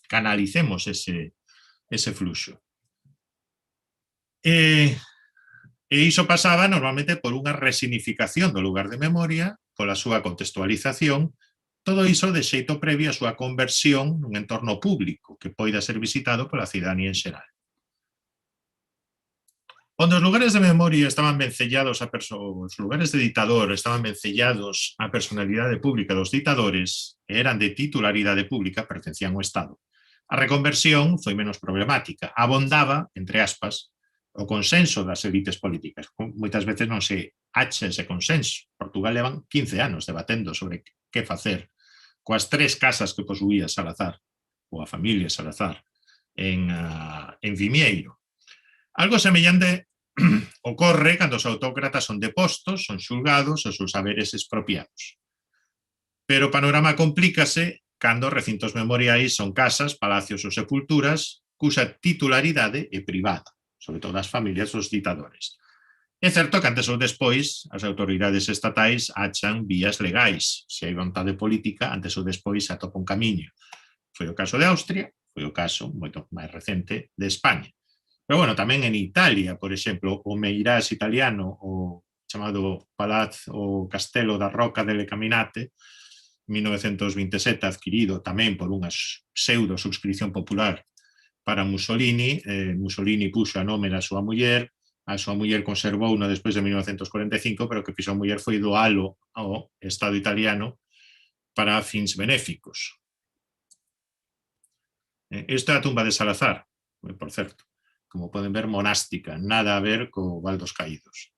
Canalicemos ese fluxo. E iso pasaba normalmente por unha resignificación do lugar de memoria, pola súa contextualización, todo iso de xeito previo a súa conversión nun entorno público que poida ser visitado pola cidadanía en xeral. Onde os lugares de memoria estaban vencellados os lugares de ditador estaban vencellados á personalidade pública dos ditadores e eran de titularidade pública, pertencían ao Estado. A reconversión foi menos problemática, abondaba, entre aspas, o consenso das elites políticas. Moitas veces non se acha ese consenso. Portugal levan 15 anos debatendo sobre que facer coas 3 casas que posuía Salazar, ou a familia Salazar, en Vimieiro. Algo semellante ocorre cando os autócratas son depostos, son xulgados, os seus saberes expropiados. Pero o panorama complícase cando recintos memoriais son casas, palacios ou sepulturas cuxa titularidade é privada, sobre todo as familias dos ditadores. É certo que antes ou despois as autoridades estatais achan vías legais. Se hai vontade política, antes ou despois se atopa un camiño. Foi o caso de Austria, foi o caso moito máis recente de España. Pero bueno, tamén en Italia, por exemplo, o Meirás italiano, o chamado Palazzo ou Castelo da Rocca delle Caminate, 1927, adquirido tamén por unha pseudo subscripción popular para Mussolini. Mussolini puxo a nome da súa muller conservouno despois de 1945, pero o que fixo a muller foi doalo ao Estado italiano para fins benéficos. Esta é a tumba de Salazar, por certo, como poden ver, monástica, nada a ver co Val dos Caídos.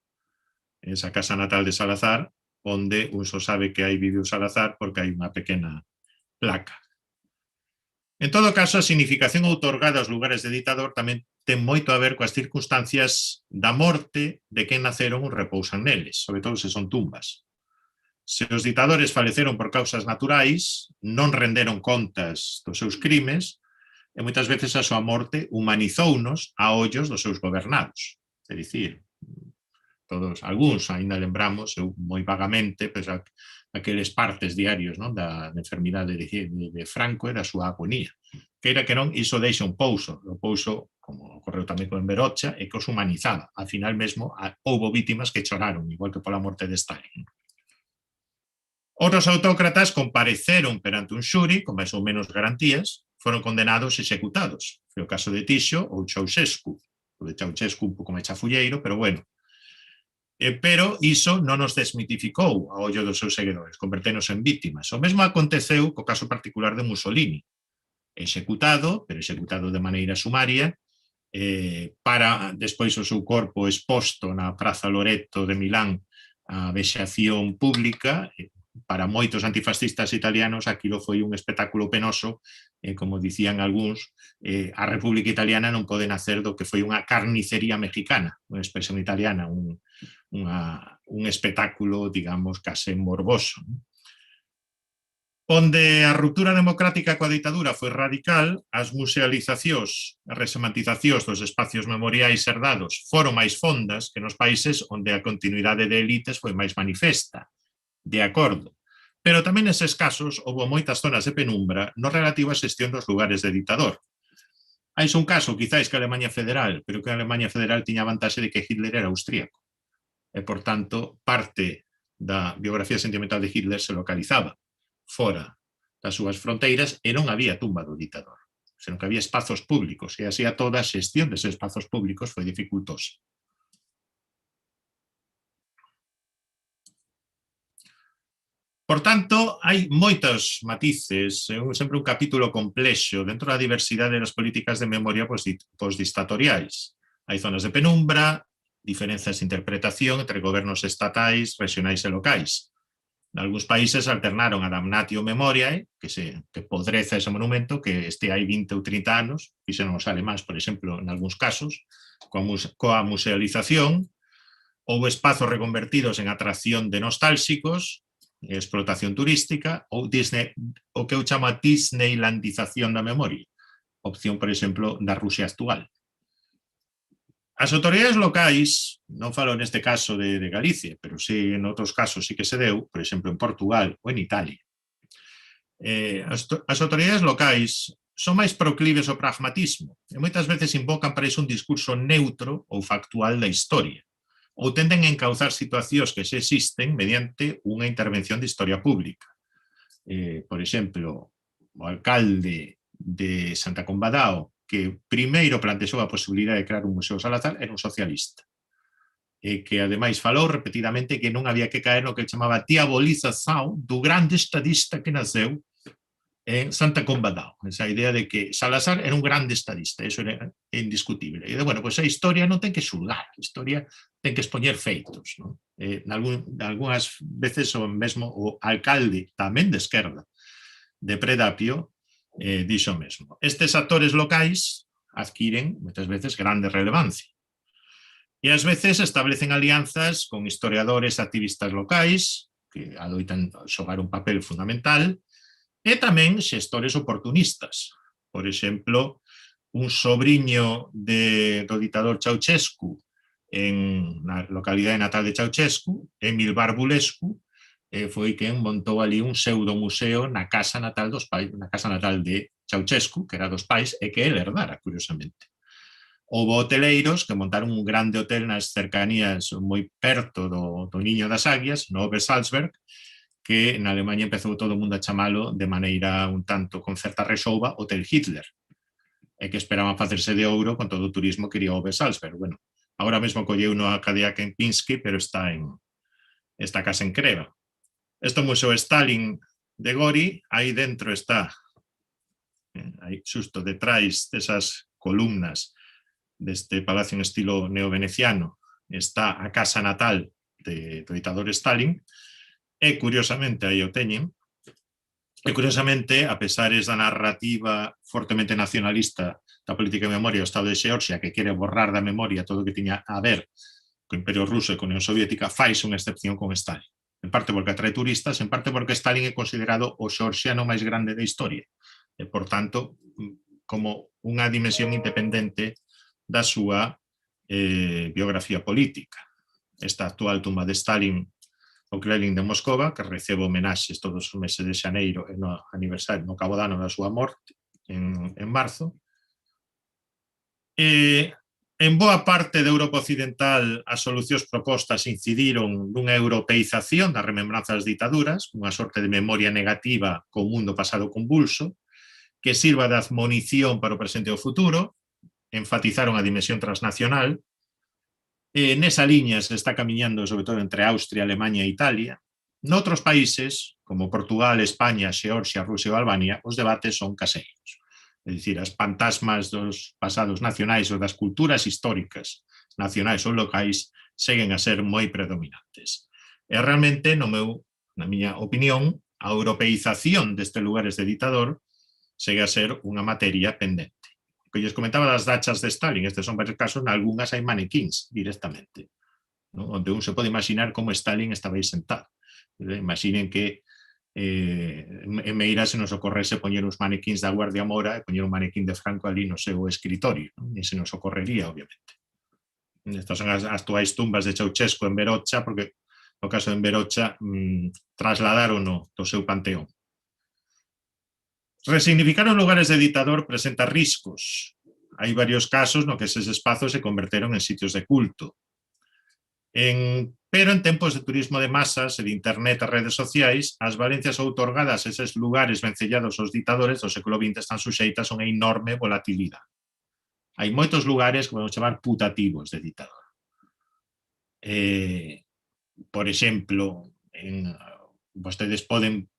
Esa casa natal de Salazar, onde un só sabe que aí viviu Salazar porque hai unha pequena placa. En todo caso, a significación outorgada aos lugares de ditador tamén ten moito a ver coas circunstancias da morte de quen naceron ou repousan neles, sobre todo se son tumbas. Se os ditadores faleceron por causas naturais, non renderon contas dos seus crimes, e moitas veces a súa morte humanizounos a ollos dos seus gobernados. É dicir, todos, algúns ainda lembramos, eu moi vagamente, pues, aqueles partes diarios, non, da enfermidade de Franco e da súa agonía. Queira que non, iso deixa un pouso. O pouso, como ocorreu tamén con Berocha, é que os humanizaba. Al final mesmo, houbo vítimas que choraron, igual que pola morte de Stalin. Outros autócratas compareceron perante un xuri, con máis ou menos garantías, foron condenados e executados. Foi o caso de Tixo ou Ceausescu. O de Ceausescu un pouco máis chafulleiro, pero bueno. Pero iso non nos desmitificou a ollo dos seus seguidores, converténos en víctimas. O mesmo aconteceu co caso particular de Mussolini, executado, pero executado de maneira sumaria, para despois o seu corpo exposto na Praza Loreto de Milán a vexación pública. Para moitos antifascistas italianos aquilo foi un espectáculo penoso, como dicían algúns, a República Italiana non pode nacer do que foi unha carnicería mexicana, unha expresión italiana, un espectáculo, digamos, case morboso. Onde a ruptura democrática coa ditadura foi radical, as musealizacións, as resemantizacións dos espacios memoriais herdados foron máis fondas que nos países onde a continuidade de élites foi máis manifesta. De acordo. Pero tamén neses casos houve moitas zonas de penumbra no relativo á xestión dos lugares de ditador. Hai un caso, quizáis, que a Alemanha Federal, pero que a Alemanha Federal tiña a vantaxe de que Hitler era austríaco. E, por tanto, parte da biografía sentimental de Hitler se localizaba fora das súas fronteiras e non había tumba do ditador, senón que había espazos públicos, e así a toda a xestión deses espazos públicos foi dificultosa. Por tanto, hai moitos matices, sempre un capítulo complexo dentro da diversidade das políticas de memoria postdictatoriais. Hai zonas de penumbra, diferenzas de interpretación entre gobernos estatais, regionais e locais. Nalgúns países alternaron a damnatio memoriae, que podreza ese monumento, que este hai 20 ou 30 anos, fixeron os alemás, por exemplo, en algúns casos, coa musealización, houve espazos reconvertidos en atracción de nostálxicos, explotación turística, ou o que eu chamo a Disneylandización da memoria, opción, por exemplo, da Rusia actual. As autoridades locais, non falo neste caso de Galicia, pero sí en outros casos sí que se deu, por exemplo, en Portugal ou en Italia. As autoridades locais son máis proclives ao pragmatismo e moitas veces invocan para iso un discurso neutro ou factual da historia, ou tenden a encauzar situacións que se existen mediante unha intervención de historia pública. Por exemplo, o alcalde de Santa Combadao, que primeiro plantexou a posibilidade de crear un museo Salazar, era un socialista, e que ademais falou repetidamente que non había que caer no que chamaba diabolización do grande estadista que naceu en Santa Combadao. Esa idea de que Salazar era un grande estadista, eso era indiscutible. E, bueno, pues a historia non ten que xulgar, a historia ten que expoñer feitos, non? Algúnas veces o mesmo o alcalde, tamén de esquerda, de Predapio, dixo mesmo. Estes actores locais adquiren, moitas veces, grande relevancia. E ás veces establecen alianzas con historiadores activistas locais, que adoitan xogar un papel fundamental, e tamén xestores oportunistas. Por exemplo, un sobriño do ditador Ceausescu na localidade natal de Ceausescu, Emil Barbulescu, foi quen montou ali un pseudomuseo na casa natal na casa natal de Ceausescu, que era dos pais, e que ele herdara, curiosamente. Houve hoteleiros que montaron un grande hotel nas cercanías moi perto do Niño das Águias, no Obersalzberg, que na Alemanha empezou todo o mundo a chamalo de maneira un tanto con certa resouba Hotel Hitler, e que esperaban facerse de ouro con todo o turismo que iría ao Obersalzberg. Bueno, agora mesmo colleu no Arcadia Kempinski, pero está case en Creva. Este museo Stalin de Gori, aí dentro está, aí xusto detrás desas columnas deste palacio en estilo neoveneciano, está a casa natal do ditador Stalin, e, curiosamente, aí o teñen, E, curiosamente, a pesares da narrativa fortemente nacionalista da política de memoria do Estado de Xeorxia, que quere borrar da memoria todo o que tiña a ver co Imperio Ruso e con a Unión Soviética, faise unha excepción con Stalin. En parte porque atrae turistas, en parte porque Stalin é considerado o xeorxiano máis grande da historia. E, por tanto, como unha dimensión independente da súa biografía política. Esta actual tumba de Stalin o Kremlin de Moscova, que recebe homenaxes todos os meses de xaneiro e no aniversario, no cabo dano da súa morte en marzo. En boa parte da Europa Occidental as solucións propostas incidiron nunha europeización das remembranzas das ditaduras, unha sorte de memoria negativa co mundo pasado convulso, que sirva de admonición para o presente e o futuro, enfatizaron a dimensión transnacional. Nesa liña se está camiñando sobre todo entre Austria, Alemania e Italia. Noutros países, como Portugal, España, Xeorxia, Rusia ou Albania, os debates son caseiros. É dicir, as fantasmas dos pasados nacionais ou das culturas históricas nacionais ou locais seguen a ser moi predominantes. E realmente, na miña opinión, a europeización destes lugares de ditador segue a ser unha materia pendente. Que lles comentaba das dachas de Stalin, estes son varios casos, nalgúnas hai manequíns directamente, ¿no? Onde un se pode imaginar como Stalin estaba aí sentado. Imaginen que en Meira se nos ocorrese poñer uns manequíns da Guardia Mora e poñer un manequín de Franco ali no seu escritorio, ¿no? Ni se nos ocorrería, obviamente. Estas son as actuais tumbas de Ceausescu en Verocha, porque no caso de Verocha trasladaron do seu panteón. Resignificar os lugares de ditador presenta riscos. Hai varios casos no que eses espazos se converteron en sitios de culto. Pero en tempos de turismo de masas e de internet e redes sociais, as valencias outorgadas a eses lugares vencellados aos ditadores do século XX están suxeitas a unha enorme volatilidade. Hai moitos lugares que podemos chamar putativos de ditador. Por exemplo, vostedes poden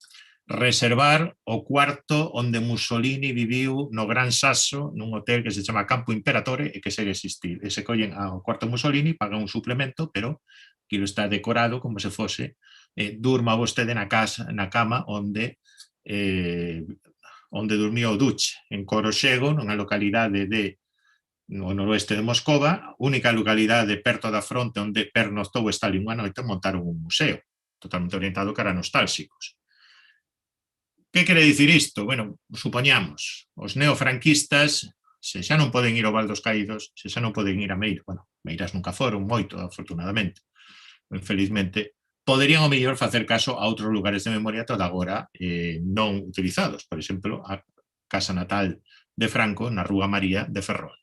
reservar o cuarto onde Mussolini viviu no Gran Sasso nun hotel que se chama Campo Imperatore e que segue existir. E se collen ao cuarto Mussolini, pagan un suplemento, pero aquilo está decorado como se fose durma vostede na cama onde dormía o Duce, en Coroxego, nunha localidade no noroeste de Moscova, única localidade perto da fronte onde pernoctou Stalin unha noite, montaron un museo totalmente orientado cara a nostálxicos. Que quere dicir isto? Bueno, supoñamos, os neofranquistas, se xa non poden ir ao Val dos Caídos, se xa non poden ir a Meira, bueno, Meiras nunca foron moito, afortunadamente, infelizmente, poderían ao mellor facer caso a outros lugares de memoria toda agora non utilizados, por exemplo, a casa natal de Franco na Rúa María de Ferrol.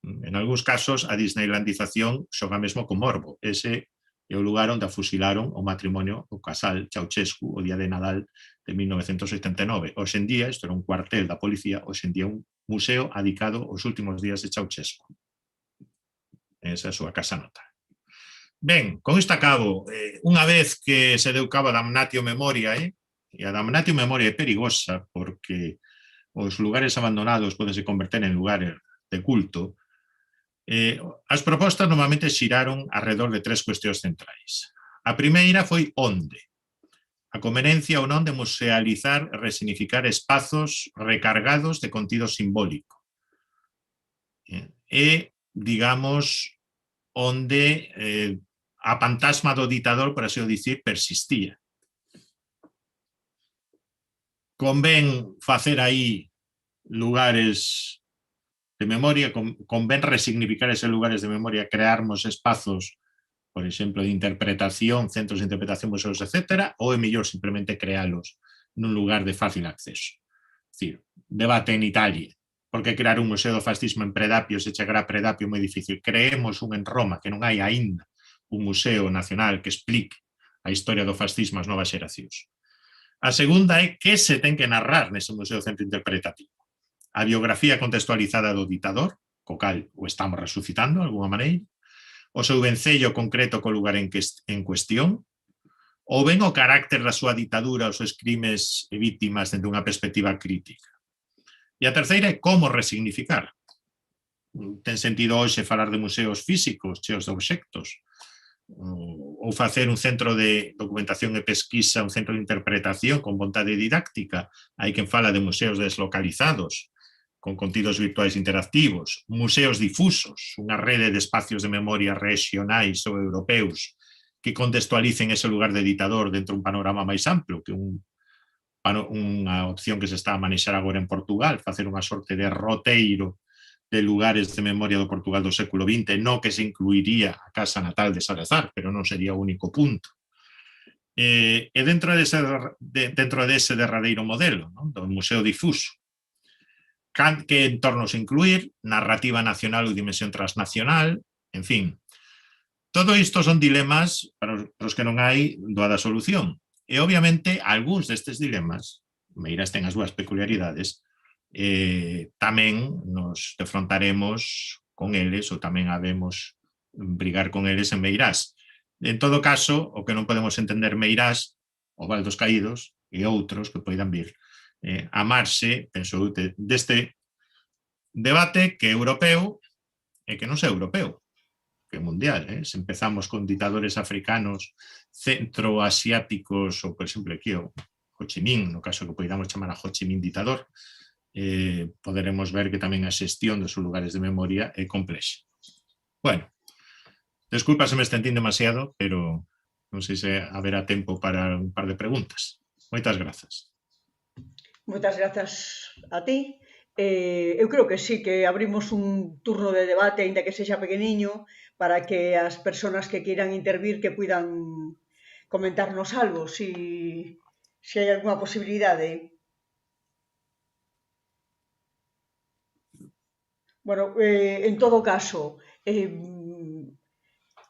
En algúns casos, a disneylandización xoga mesmo con morbo. Ese é o lugar onde afusilaron o matrimonio, o casal Ceausescu, o día de Nadal de 1989. Hoxe en día, isto era un cuartel da policía, hoxe en día un museo adicado aos últimos días de Ceausescu. Esa é a súa casa natal. Ben, con isto acabo. Unha vez que se deu cabo a damnatio memoria, e a damnatio memoria é perigosa porque os lugares abandonados podense converter en lugares de culto. As propostas normalmente xiraron alrededor de tres cuestións centrais. A primeira foi onde. A conveniencia ou non de musealizar e resignificar espazos recargados de contido simbólico. E, digamos, onde a fantasma do ditador, por así dicir, persistía. Convén facer aí lugares de memoria, convén resignificar eses lugares de memoria, crearmos espazos, por exemplo, de interpretación, centros de interpretación, museos, etc., ou é mellor simplemente crealos nun lugar de fácil acceso. É dicir, debate en Italia, porque crear un museo do fascismo en Predapio se chegará a Predapio moi difícil. Creemos un en Roma, que non hai aínda un museo nacional que explique a historia do fascismo ás novas xeracións. A segunda é que se ten que narrar nese museo centro interpretativo. A biografía contextualizada do ditador, co cal o estamos resucitando de alguma maneira, o seu vencello concreto co lugar en cuestión, ou ben o carácter da súa ditadura, os seus crimes e víctimas dentro dunha perspectiva crítica. E a terceira é como resignificar. Ten sentido hoxe falar de museos físicos, cheos de obxectos, ou facer un centro de documentación e pesquisa, un centro de interpretación con vontade didáctica. Hai quen fala de museos deslocalizados, con contidos virtuais interactivos, museos difusos, unha rede de espacios de memoria regionais ou europeus que contextualicen ese lugar de ditador dentro dun panorama máis amplo, que unha opción que se está a manexar agora en Portugal, facer unha sorte de roteiro de lugares de memoria do Portugal do século XX, no que se incluiría a casa natal de Salazar, pero non sería o único punto. E dentro dese derradeiro modelo, non, do museo difuso, que entornos incluir, narrativa nacional ou dimensión transnacional, en fin. Todo isto son dilemas para os que non hai doada solución. E, obviamente, algúns destes dilemas, Meirás ten as súas peculiaridades, tamén nos defrontaremos con eles ou tamén habemos brigar con eles en Meirás. En todo caso, o que non podemos entender Meirás, o Val dos Caídos e outros que poidan vir amarse, penso, deste debate que é europeo e que non é europeo, que é mundial. Se empezamos con ditadores africanos, centroasiáticos, ou, por exemplo, aquí o Ho Chi Minh, no caso que poidamos chamar a Ho Chi Minh ditador, poderemos ver que tamén a xestión dos lugares de memoria é complexa. Bueno, desculpa se me estendín demasiado, pero non sei se haberá tempo para un par de preguntas. Moitas grazas. Moitas grazas a ti. Eu creo que sí, que abrimos un turno de debate, aínda que sexa pequeniño, para que as persoas que queiran intervir que puidan comentarnos algo, se hai algunha posibilidade. Bueno, en todo caso,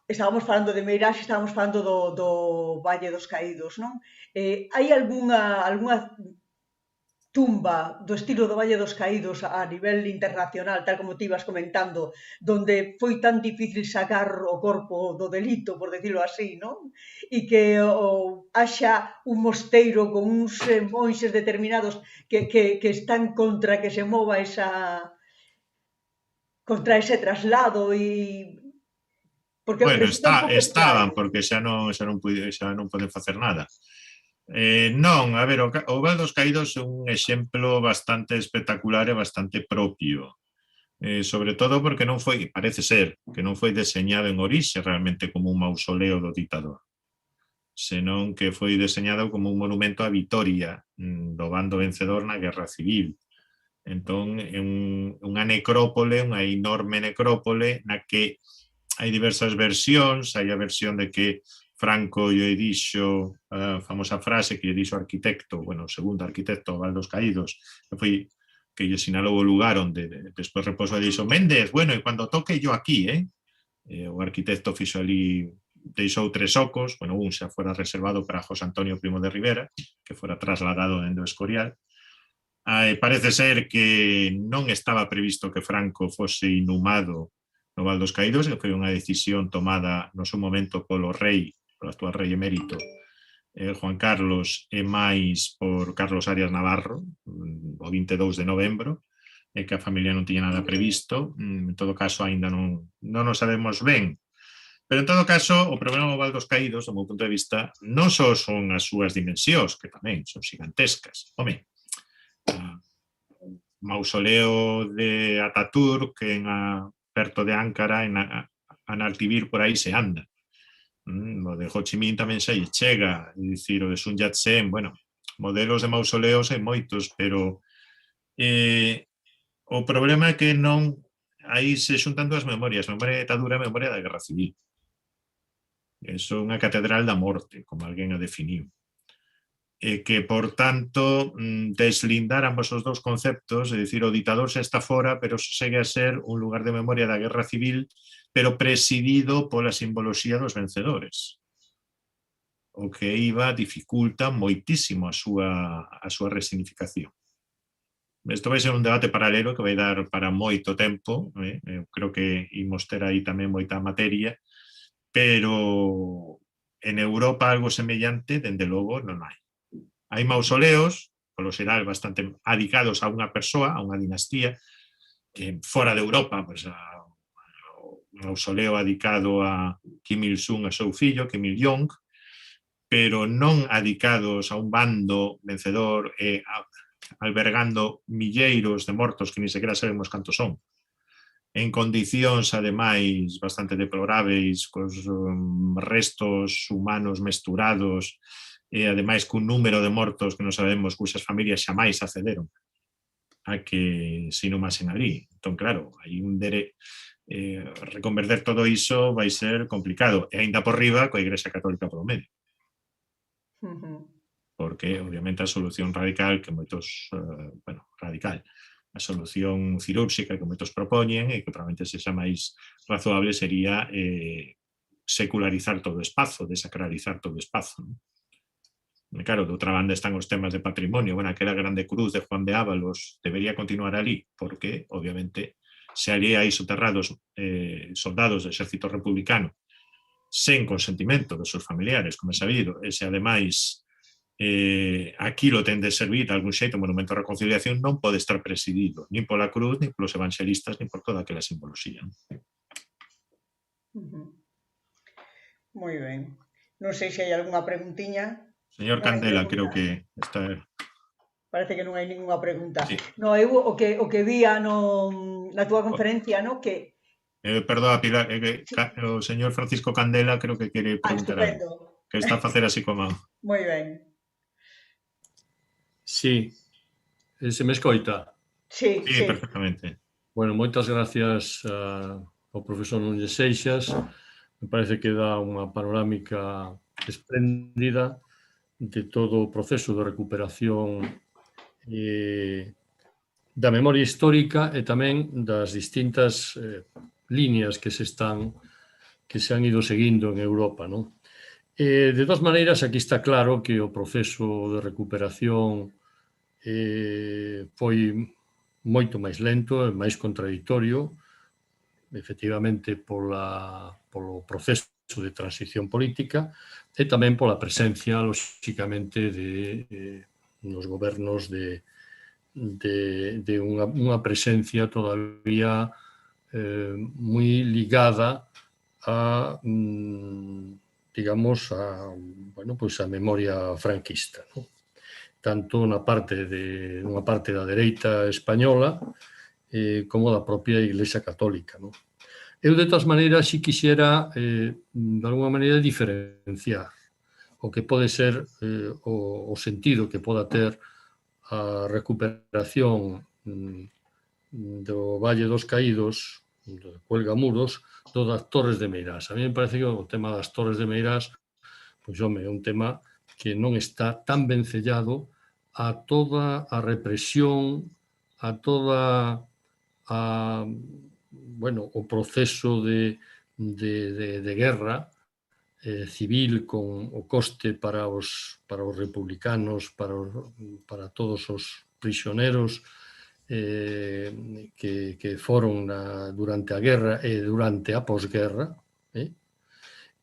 estábamos falando de Meirás, estábamos falando do Valle dos Caídos, non? Hai algunha tumba do estilo do Valle dos Caídos a nivel internacional, tal como te ibas comentando, donde foi tan difícil sacar o corpo do delito, por decirlo así, non? E que haxa un mosteiro con uns monxes determinados que están contra que se mova contra ese traslado e porque Bueno, resulta un pouco estaban, extraño. porque xa non poden facer nada. Non, a ver, o Val dos Caídos é un exemplo bastante espectacular e bastante propio. Sobre todo porque non foi, parece ser, que non foi deseñado en orixe realmente como un mausoleo do ditador, senón que foi deseñado como un monumento á vitoria do bando vencedor na Guerra Civil. Entón, é unha necrópole, unha enorme necrópole na que hai diversas versións. Hai a versión de que Franco lle dixo a famosa frase que lle dixo o arquitecto, bueno, o segundo arquitecto, Val dos Caídos, que foi que lle sinalou o lugar onde despois reposo e dixo Méndez, bueno, e cando toque yo aquí, o arquitecto fixo ali, deixou 3 ocos, bueno, un xa fora reservado para José Antonio Primo de Rivera, que fora trasladado dentro do Escorial. Parece ser que non estaba previsto que Franco fose inhumado no Val dos Caídos, que foi unha decisión tomada no seu momento polo rei, polo actual rei emérito, Juan Carlos, e máis por Carlos Arias Navarro, o 22 de novembro, e que a familia non tiña nada previsto. En todo caso, aínda non o sabemos ben. Pero, en todo caso, o problema do Val dos Caídos, do meu punto de vista, non só son as súas dimensións, que tamén son gigantescas. Home, mausoleo de Ataturk perto de Ankara, en Anartibir, por aí se anda. O de Ho Chi Minh tamén se chega, é dicir, o de Sun Yat-sen, bueno, modelos de mausoleos hai moitos, pero o problema é que non, aí se xuntan dúas memorias, memoria da ditadura e memoria da Guerra Civil. É unha catedral da morte, como alguén a definiu. Que, por tanto, deslindar ambos os dous conceptos, é dicir, o ditador xa está fora, pero segue a ser un lugar de memoria da Guerra Civil, pero presidido pola simboloxía dos vencedores. O que iba dificulta moitísimo a súa resignificación. Isto vai ser un debate paralelo que vai dar para moito tempo, eu creo que imos ter aí tamén moita materia, pero en Europa algo semellante, dende logo, non hai. Hai mausoleos, polo xeral, bastante adicados a unha persoa, a unha dinastía, fora de Europa, pues, mausoleo adicado a Kim Il-sung, a seu fillo, Kim Il-jong, pero non adicados a un bando vencedor e albergando milleiros de mortos que ni sequera sabemos cantos son, en condicións, ademais, bastante deploráveis, cos restos humanos mesturados, e ademais cun número de mortos que non sabemos, cusas familias xamais accederon a que se inumasen ali. Entón, claro, hai un reconverter todo iso vai ser complicado, e aínda por riba coa Igrexa Católica polo medio. Porque, obviamente, a solución radical que moitos, radical, a solución cirúrxica que moitos propoñen e que probablemente sexa máis razoable sería secularizar todo o espazo, desacralizar todo o espazo. E claro, de outra banda están os temas de patrimonio. Bueno, aquela grande cruz de Juan de Ábalos debería continuar ali, porque, obviamente, se ali hai soterrados soldados do exército republicano sen consentimento dos seus familiares, como é sabido, e se ademais aquilo ten de servir de algún xeito monumento de reconciliación, non pode estar presidido nin pola cruz, nin polos evangelistas, nin por toda aquela simboloxía. Moi ben. Non sei se hai algunha preguntiña. Señor Candela, creo que está... Parece que non hai ninguna pregunta. Sí. No, eu o que vía na túa conferencia, no, que... Perdón, Pilar, o señor Francisco Candela creo que quere preguntar algo. Que está a facer así como... Moi ben. Sí. Se me escoita? Sí, sí, perfectamente. Bueno, moitas gracias ao profesor Núñez Seixas. Me parece que dá unha panorámica espléndida de todo o proceso de recuperación da memoria histórica e tamén das distintas líneas que se han ido seguindo en Europa, non? De todas maneiras, aquí está claro que o proceso de recuperación foi moito máis lento e máis contradictorio, efectivamente polo proceso de transición política e tamén pola presencia, lóxicamente, nos gobernos de unha presencia todavía moi ligada a, digamos, a memoria franquista, non? Tanto unha parte da dereita española como da propia Iglesia Católica, non? Eu, de todas maneiras, si quixera, de alguma maneira, diferenciar o que pode ser o sentido que poda ter a recuperación do Valle dos Caídos, do Cuelgamuros, do das Torres de Meirás. A mí me parece que o tema das Torres de Meirás pois, home, é un tema que non está tan vencellado a toda a represión, a toda o proceso de guerra civil con o coste para os republicanos, para todos os prisioneros que foron durante a guerra e durante a posguerra.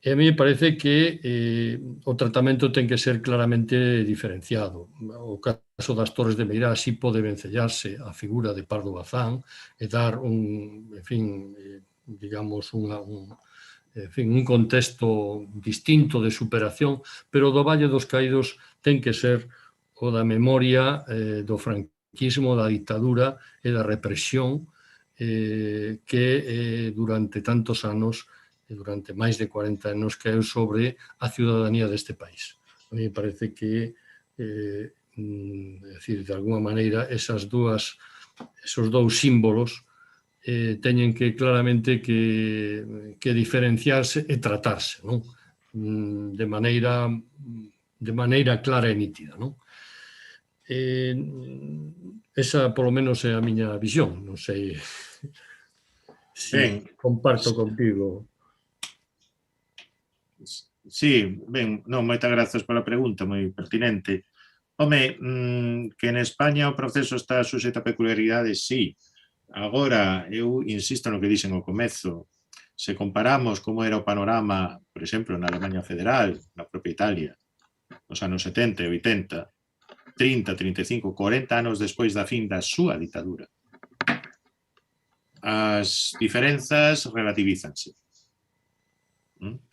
E a mí me parece que o tratamento ten que ser claramente diferenciado. O caso das Torres de Meirás sí pode vencellarse a figura de Pardo Bazán e dar un contexto distinto de superación, pero do Valle dos Caídos ten que ser o da memoria do franquismo, da ditadura e da represión que durante tantos anos, durante máis de 40 anos, caeu sobre a ciudadanía deste país. A mí me parece que, de alguma maneira, esos dous símbolos teñen que claramente que diferenciarse e tratarse, non? De maneira clara e nítida, non? Esa, polo menos, é a miña visión. Non sei se comparto contigo. Sí, ben, non, moitas grazas pola pregunta, moi pertinente. Home, que en España o proceso está suxeito a peculiaridades, sí. Agora, eu insisto no que dixen ao comezo. Se comparamos como era o panorama, por exemplo, na Alemanha Federal, na propia Italia, nos anos 70 e 80, 30, 35, 40 anos despois da fin da súa ditadura. as diferenzas relativízanse.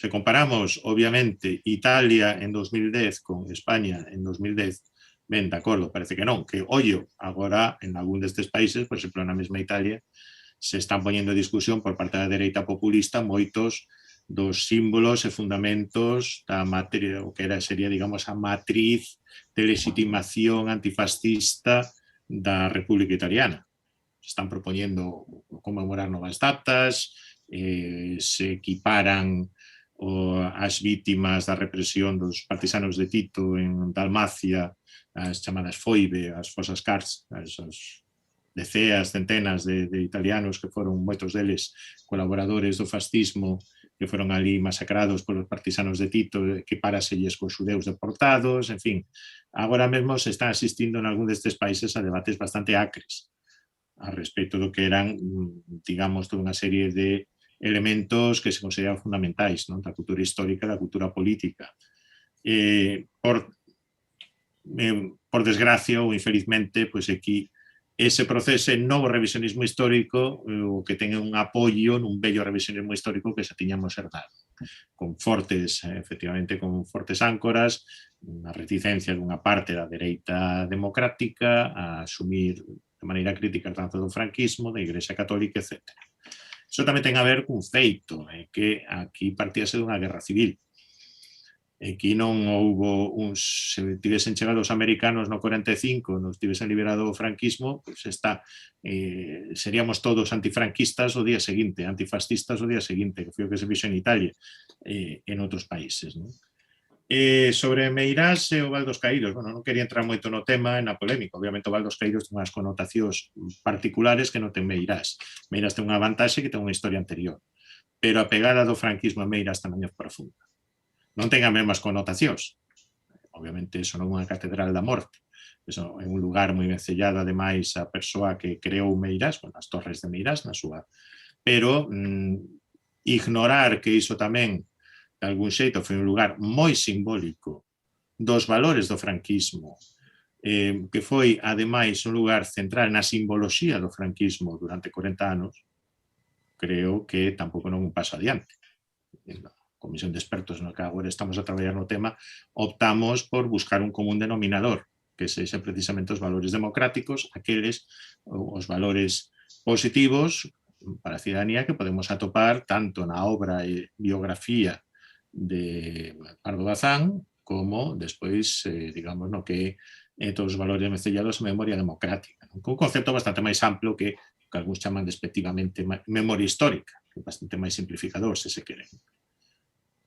Se comparamos, obviamente, Italia en 2010 con España en 2010, ben, de acordo, parece que non, que, ollo, agora en algún destes países, por exemplo, na mesma Italia, se están poñendo en discusión por parte da dereita populista moitos dos símbolos e fundamentos da materia, o que sería, digamos, a matriz de legitimación antifascista da República Italiana. Se están propoñendo conmemorar novas datas, se equiparan as vítimas da represión dos partisanos de Tito en Dalmacia, as chamadas foibe, as fosas cars, as deceas, centenas de italianos que foron moitos deles colaboradores do fascismo que foron ali masacrados polos partisanos de Tito, que paraselles cos xudeus deportados, en fin. Agora mesmo se está asistindo en algún destes países a debates bastante acres a respecto do que eran, digamos, toda unha serie de elementos que se consideran fundamentais, non? Da cultura histórica, da cultura política. Por desgracia ou infelizmente, pois aquí ese proceso de novo revisionismo histórico o que ten un apoio nun bello revisionismo histórico que xa tiñamos herdado, con fortes, efectivamente, con fortes áncoras, unha reticencia dunha parte da dereita democrática a asumir de maneira crítica tanto do franquismo, da Igrexa Católica, etc. Iso tamén ten a ver cun feito, que aquí partíase dunha guerra civil. Aquí non houbo se tivesen chegado os americanos no 45, nos tivesen liberado o franquismo, pues seríamos todos antifranquistas o día seguinte, antifascistas o día seguinte, que foi o que se fixo en Italia e en outros países. Non? Sobre Meirás e o Val dos Caídos, bueno, non quería entrar moito no tema e na polémica, obviamente o Val dos Caídos ten unhas connotacións particulares que non ten Meirás. Meirás ten unha vantaxe que ten unha historia anterior, pero a pegada do franquismo a Meirás tamén é profunda. Non ten as mesmas connotacións. Obviamente, iso non é unha catedral da morte. Iso é un lugar moi vencellado, ademais, a persoa que creou Meirás, bueno, as torres de Meirás, na súa. Pero ignorar que iso tamén de algún xeito foi un lugar moi simbólico dos valores do franquismo, que foi, ademais, un lugar central na simboloxía do franquismo durante 40 anos, creo que tampouco non un paso adiante. A Comisión de Expertos no que agora estamos a traballar no tema, optamos por buscar un común denominador, que sexa precisamente os valores democráticos, aqueles, os valores positivos para a ciudadanía que podemos atopar tanto na obra e biografía de Pardo Bazán, como despois, digamos, no que todos os valores vencellados a memoria democrática, un concepto bastante máis amplo que algúns chaman despectivamente memoria histórica, que é bastante máis simplificador, se se queren.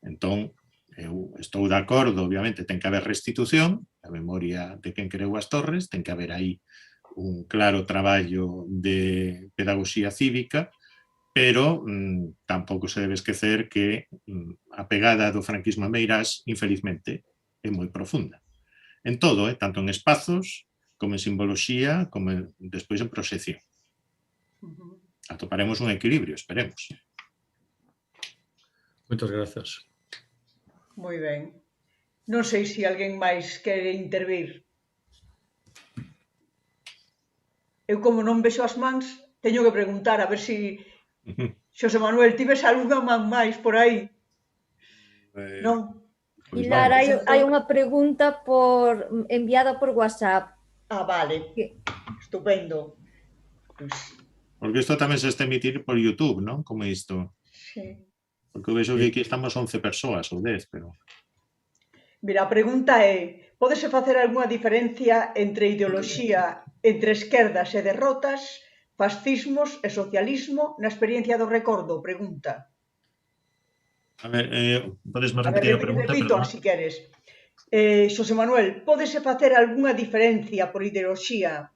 Entón, eu estou de acordo, obviamente, ten que haber restitución, a memoria de quen creou as torres, ten que haber aí un claro traballo de pedagogía cívica, pero tampouco se debe esquecer que a pegada do franquismo a Meirás, infelizmente, é moi profunda. En todo, tanto en espazos, como en simboloxía, como despois en proxección. Atoparemos un equilibrio, esperemos. Moitas grazas. Moi ben. Non sei se alguén máis quere intervir. Eu, como non vexo as mans, teño que preguntar a ver se Xosé Manuel, tives algunha man máis por aí? Non? Pilar, hai unha pregunta enviada por WhatsApp. Ah, vale. Estupendo. Porque isto tamén se está emitir por YouTube, non? Como isto. Sí. Porque eu vexo que aquí estamos 11 persoas ou 10, pero... Mira, a pregunta é: pódese facer algunha diferencia entre ideoloxía, entre esquerdas e derrotas, fascismos e socialismo na experiencia do recordo? Pregunta. A ver, podesme repetir a pregunta, repito, si queres. Xosé Manuel, pódese facer algunha diferencia por ideoloxía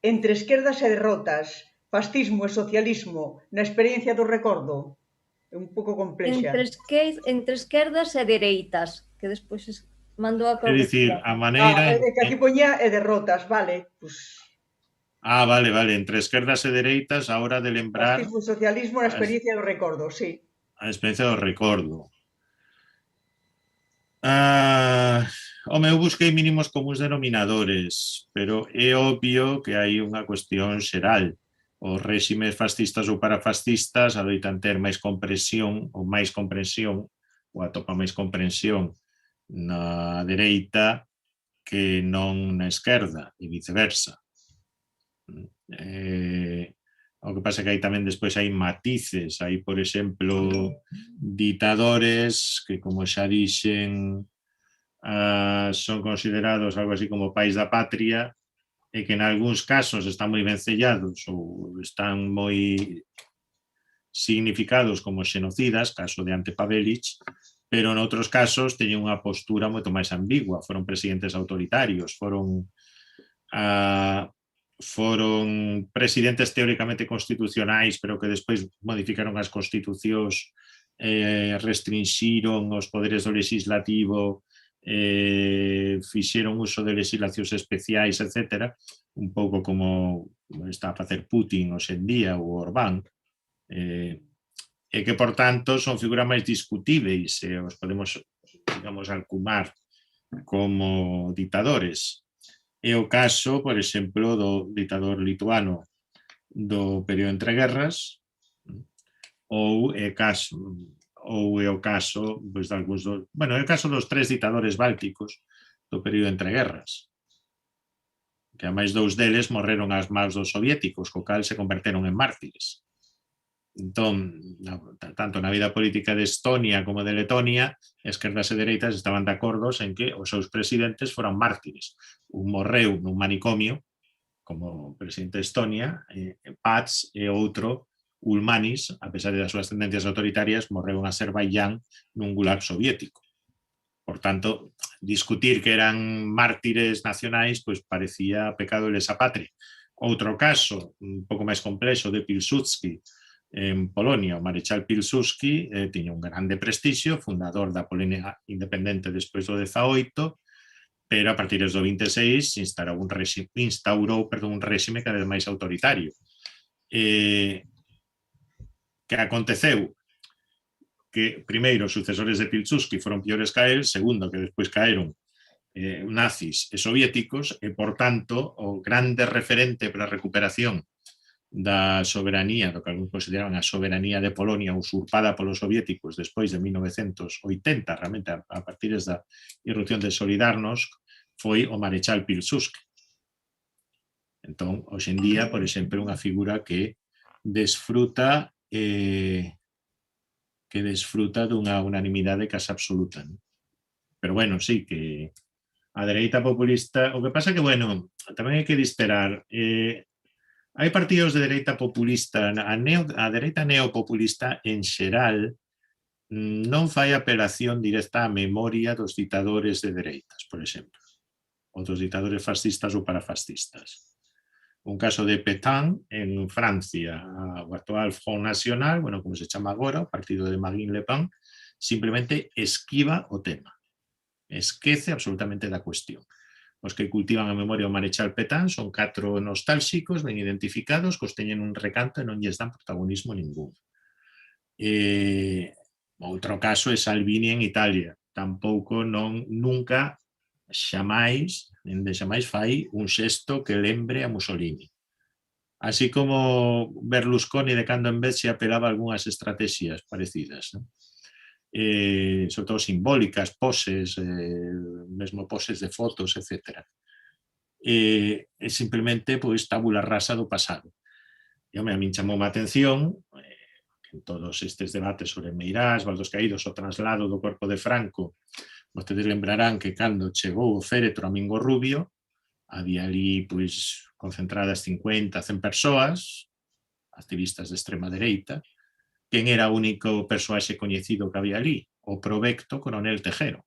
entre esquerdas e derrotas, fascismo e socialismo na experiencia do recordo? É un pouco complexa. Entre esquerdas e dereitas, que despois mandou a pregunta. É dicir, a maneira... que aquí poñía e derrotas, vale. Vale, entre esquerdas e dereitas, a hora de lembrar... Fascismo e socialismo na experiencia do recordo, sí. A experiencia do recordo. Eu busquei mínimos comuns denominadores, pero é obvio que hai unha cuestión xeral, os réximes fascistas ou parafascistas adoitan ter máis comprensión ou atopa máis comprensión na dereita que non na esquerda e viceversa. O que pasa que hai tamén despois hai matices, hai, por exemplo, ditadores que, como xa dixen, son considerados algo así como pais da patria e que en algúns casos están moi vencellados ou están moi significados como xenocidas, caso de Ante Pavelic, pero en outros casos teñen unha postura moito máis ambigua, foron presidentes autoritarios, foron presidentes teóricamente constitucionais, pero que despois modificaron as constitucións, restringiron os poderes do legislativo, fixeron uso de legislacións especiais, etc. Un pouco como está a facer Putin hoxe en día, ou Orbán, e que, por tanto, son figuras máis discutíveis e os podemos, digamos, alcumar como ditadores. É o caso, por exemplo, do ditador lituano do período entre guerras, ou é o caso pois, de algúns é o caso dos 3 ditadores bálticos do período entre guerras, que a máis 2 deles morreron ás mãos dos soviéticos, co cal se converteron en mártires. Entón, tanto na vida política de Estonia como de Letonia, esquerdas e dereitas estaban de acordo en que os seus presidentes foran mártires. Un morreu nun manicomio, como presidente de Estonia, Pats, e outro, Ulmanis, a pesar das súas tendencias autoritarias, morreu en Azerbaiyán nun gulag soviético. Por tanto, discutir que eran mártires nacionais pois parecía pecado de lesa patria. Outro caso, un pouco máis complexo, de Pilsudski, en Polonia. O marechal Pilsudski tiña un grande prestixio, fundador da Polonia independente despois do 18, pero a partir do 26 instaurou un réxime cada vez máis autoritario. Que aconteceu? Que, primeiro, os sucesores de Pilsudski foron piores que el, segundo, que despois caeron nazis e soviéticos, e, por tanto, o grande referente para a recuperación da soberanía, do que algúns consideraban a soberanía de Polonia usurpada polos soviéticos despois de 1980, realmente a partir da irrupción de Solidarnosc, foi o marechal Pilsudski. Entón, hoxe en día, por exemplo, unha figura que desfruta dunha unanimidade case absoluta. Pero, bueno, sí, que a dereita populista... O que pasa que, bueno, tamén hai que disperar... Hai partidos de dereita populista, a dereita neopopulista en xeral non fai apelación directa á memoria dos ditadores de dereitas, por exemplo, ou dos ditadores fascistas ou parafascistas. Un caso de Pétain en Francia, o actual Front National, bueno, como se chama agora, o partido de Marine Le Pen, simplemente esquiva o tema, esquece absolutamente da cuestión. Os que cultivan a memoria do marechal Pétain son 4 nostálxicos ben identificados que os teñen un recanto e non lles dan protagonismo ningún. Outro caso é Salvini en Italia. Tampouco nunca xamais fai un xesto que lembre a Mussolini. Así como Berlusconi de cando en vez se apelaba a algunhas estrategias parecidas, sobre todo simbólicas, poses, mesmo poses de fotos, etc. Simplemente tabula rasa do pasado. E a min chamou a atención que en todos estes debates sobre Meirás, Val dos Caídos, o traslado do corpo de Franco, vostedes lembrarán que cando chegou o féretro a Mingo Rubio, había ali concentradas 50, 100 persoas, activistas de extrema dereita. Quen era o único persoaxe coñecido que había ali? O provecto coronel Tejero.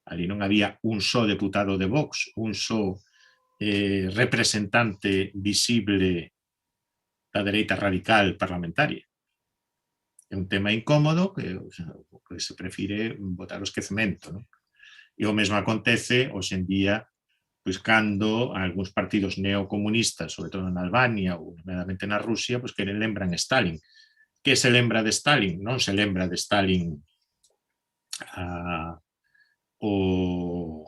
Ali non había un só deputado de Vox, un só representante visible da dereita radical parlamentaria. É un tema incómodo que se prefire botar o esquecemento. E o mesmo acontece hoxe en día cando algúns partidos neocomunistas, sobre todo en Albania ou nomeadamente na Rusia, que lembran Stalin. Que se lembra de Stalin? Non se lembra de Stalin o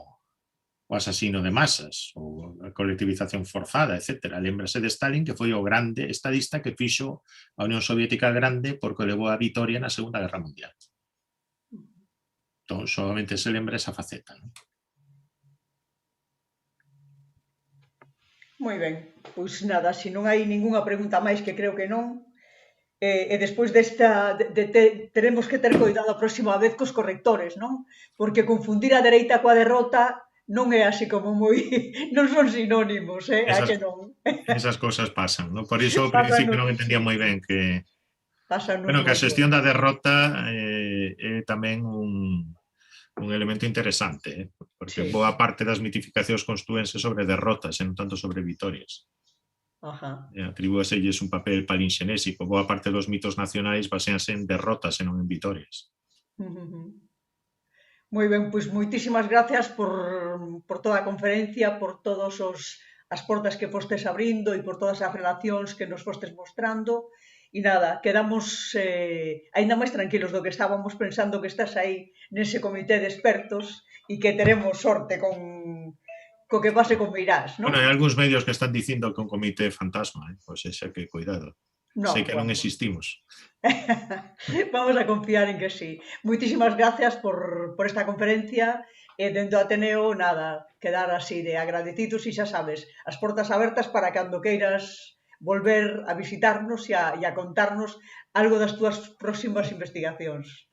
asasino de masas, ou colectivización forzada, etc. Lémbrase de Stalin, que foi o grande estadista que fixo a Unión Soviética grande porque levou a vitoria na Segunda Guerra Mundial. Entón, solamente se lembra esa faceta, non? Moi ben, pois nada, se non hai ningunha pregunta máis, que creo que non, e despois desta, teremos que ter cuidado a próxima vez cos correctores, non? Porque confundir a dereita coa derrota non é así como moi... non son sinónimos, a que non? Esas cosas pasan, non? Por iso, ao principio non entendía moi ben que... Bueno, que a xestión da derrota é tamén un elemento interesante, porque boa parte das mitificacións constúense sobre derrotas, e non tanto sobre vitorias. Atribúeselles un papel palinxenésico. Boa parte dos mitos nacionais baseanse en derrotas e non en vitorias. Moi ben, pois moitísimas gracias por toda a conferencia, por todas as portas que fostes abrindo e por todas as relacións que nos fostes mostrando. E nada, quedamos aínda máis tranquilos do que estábamos pensando que estás aí nese comité de expertos e que teremos sorte co que pase con Meirás, non? Bueno, hai algúns medios que están dicindo que un comité fantasma, pois xa que cuidado. Sei que non existimos. Vamos a confiar en que sí. Moitísimas gracias por esta conferencia e dentro do Ateneo, nada, quedar así de agradecidos e xa sabes, as portas abertas para cando queiras volver a visitarnos e a contarnos algo das túas próximas investigacións.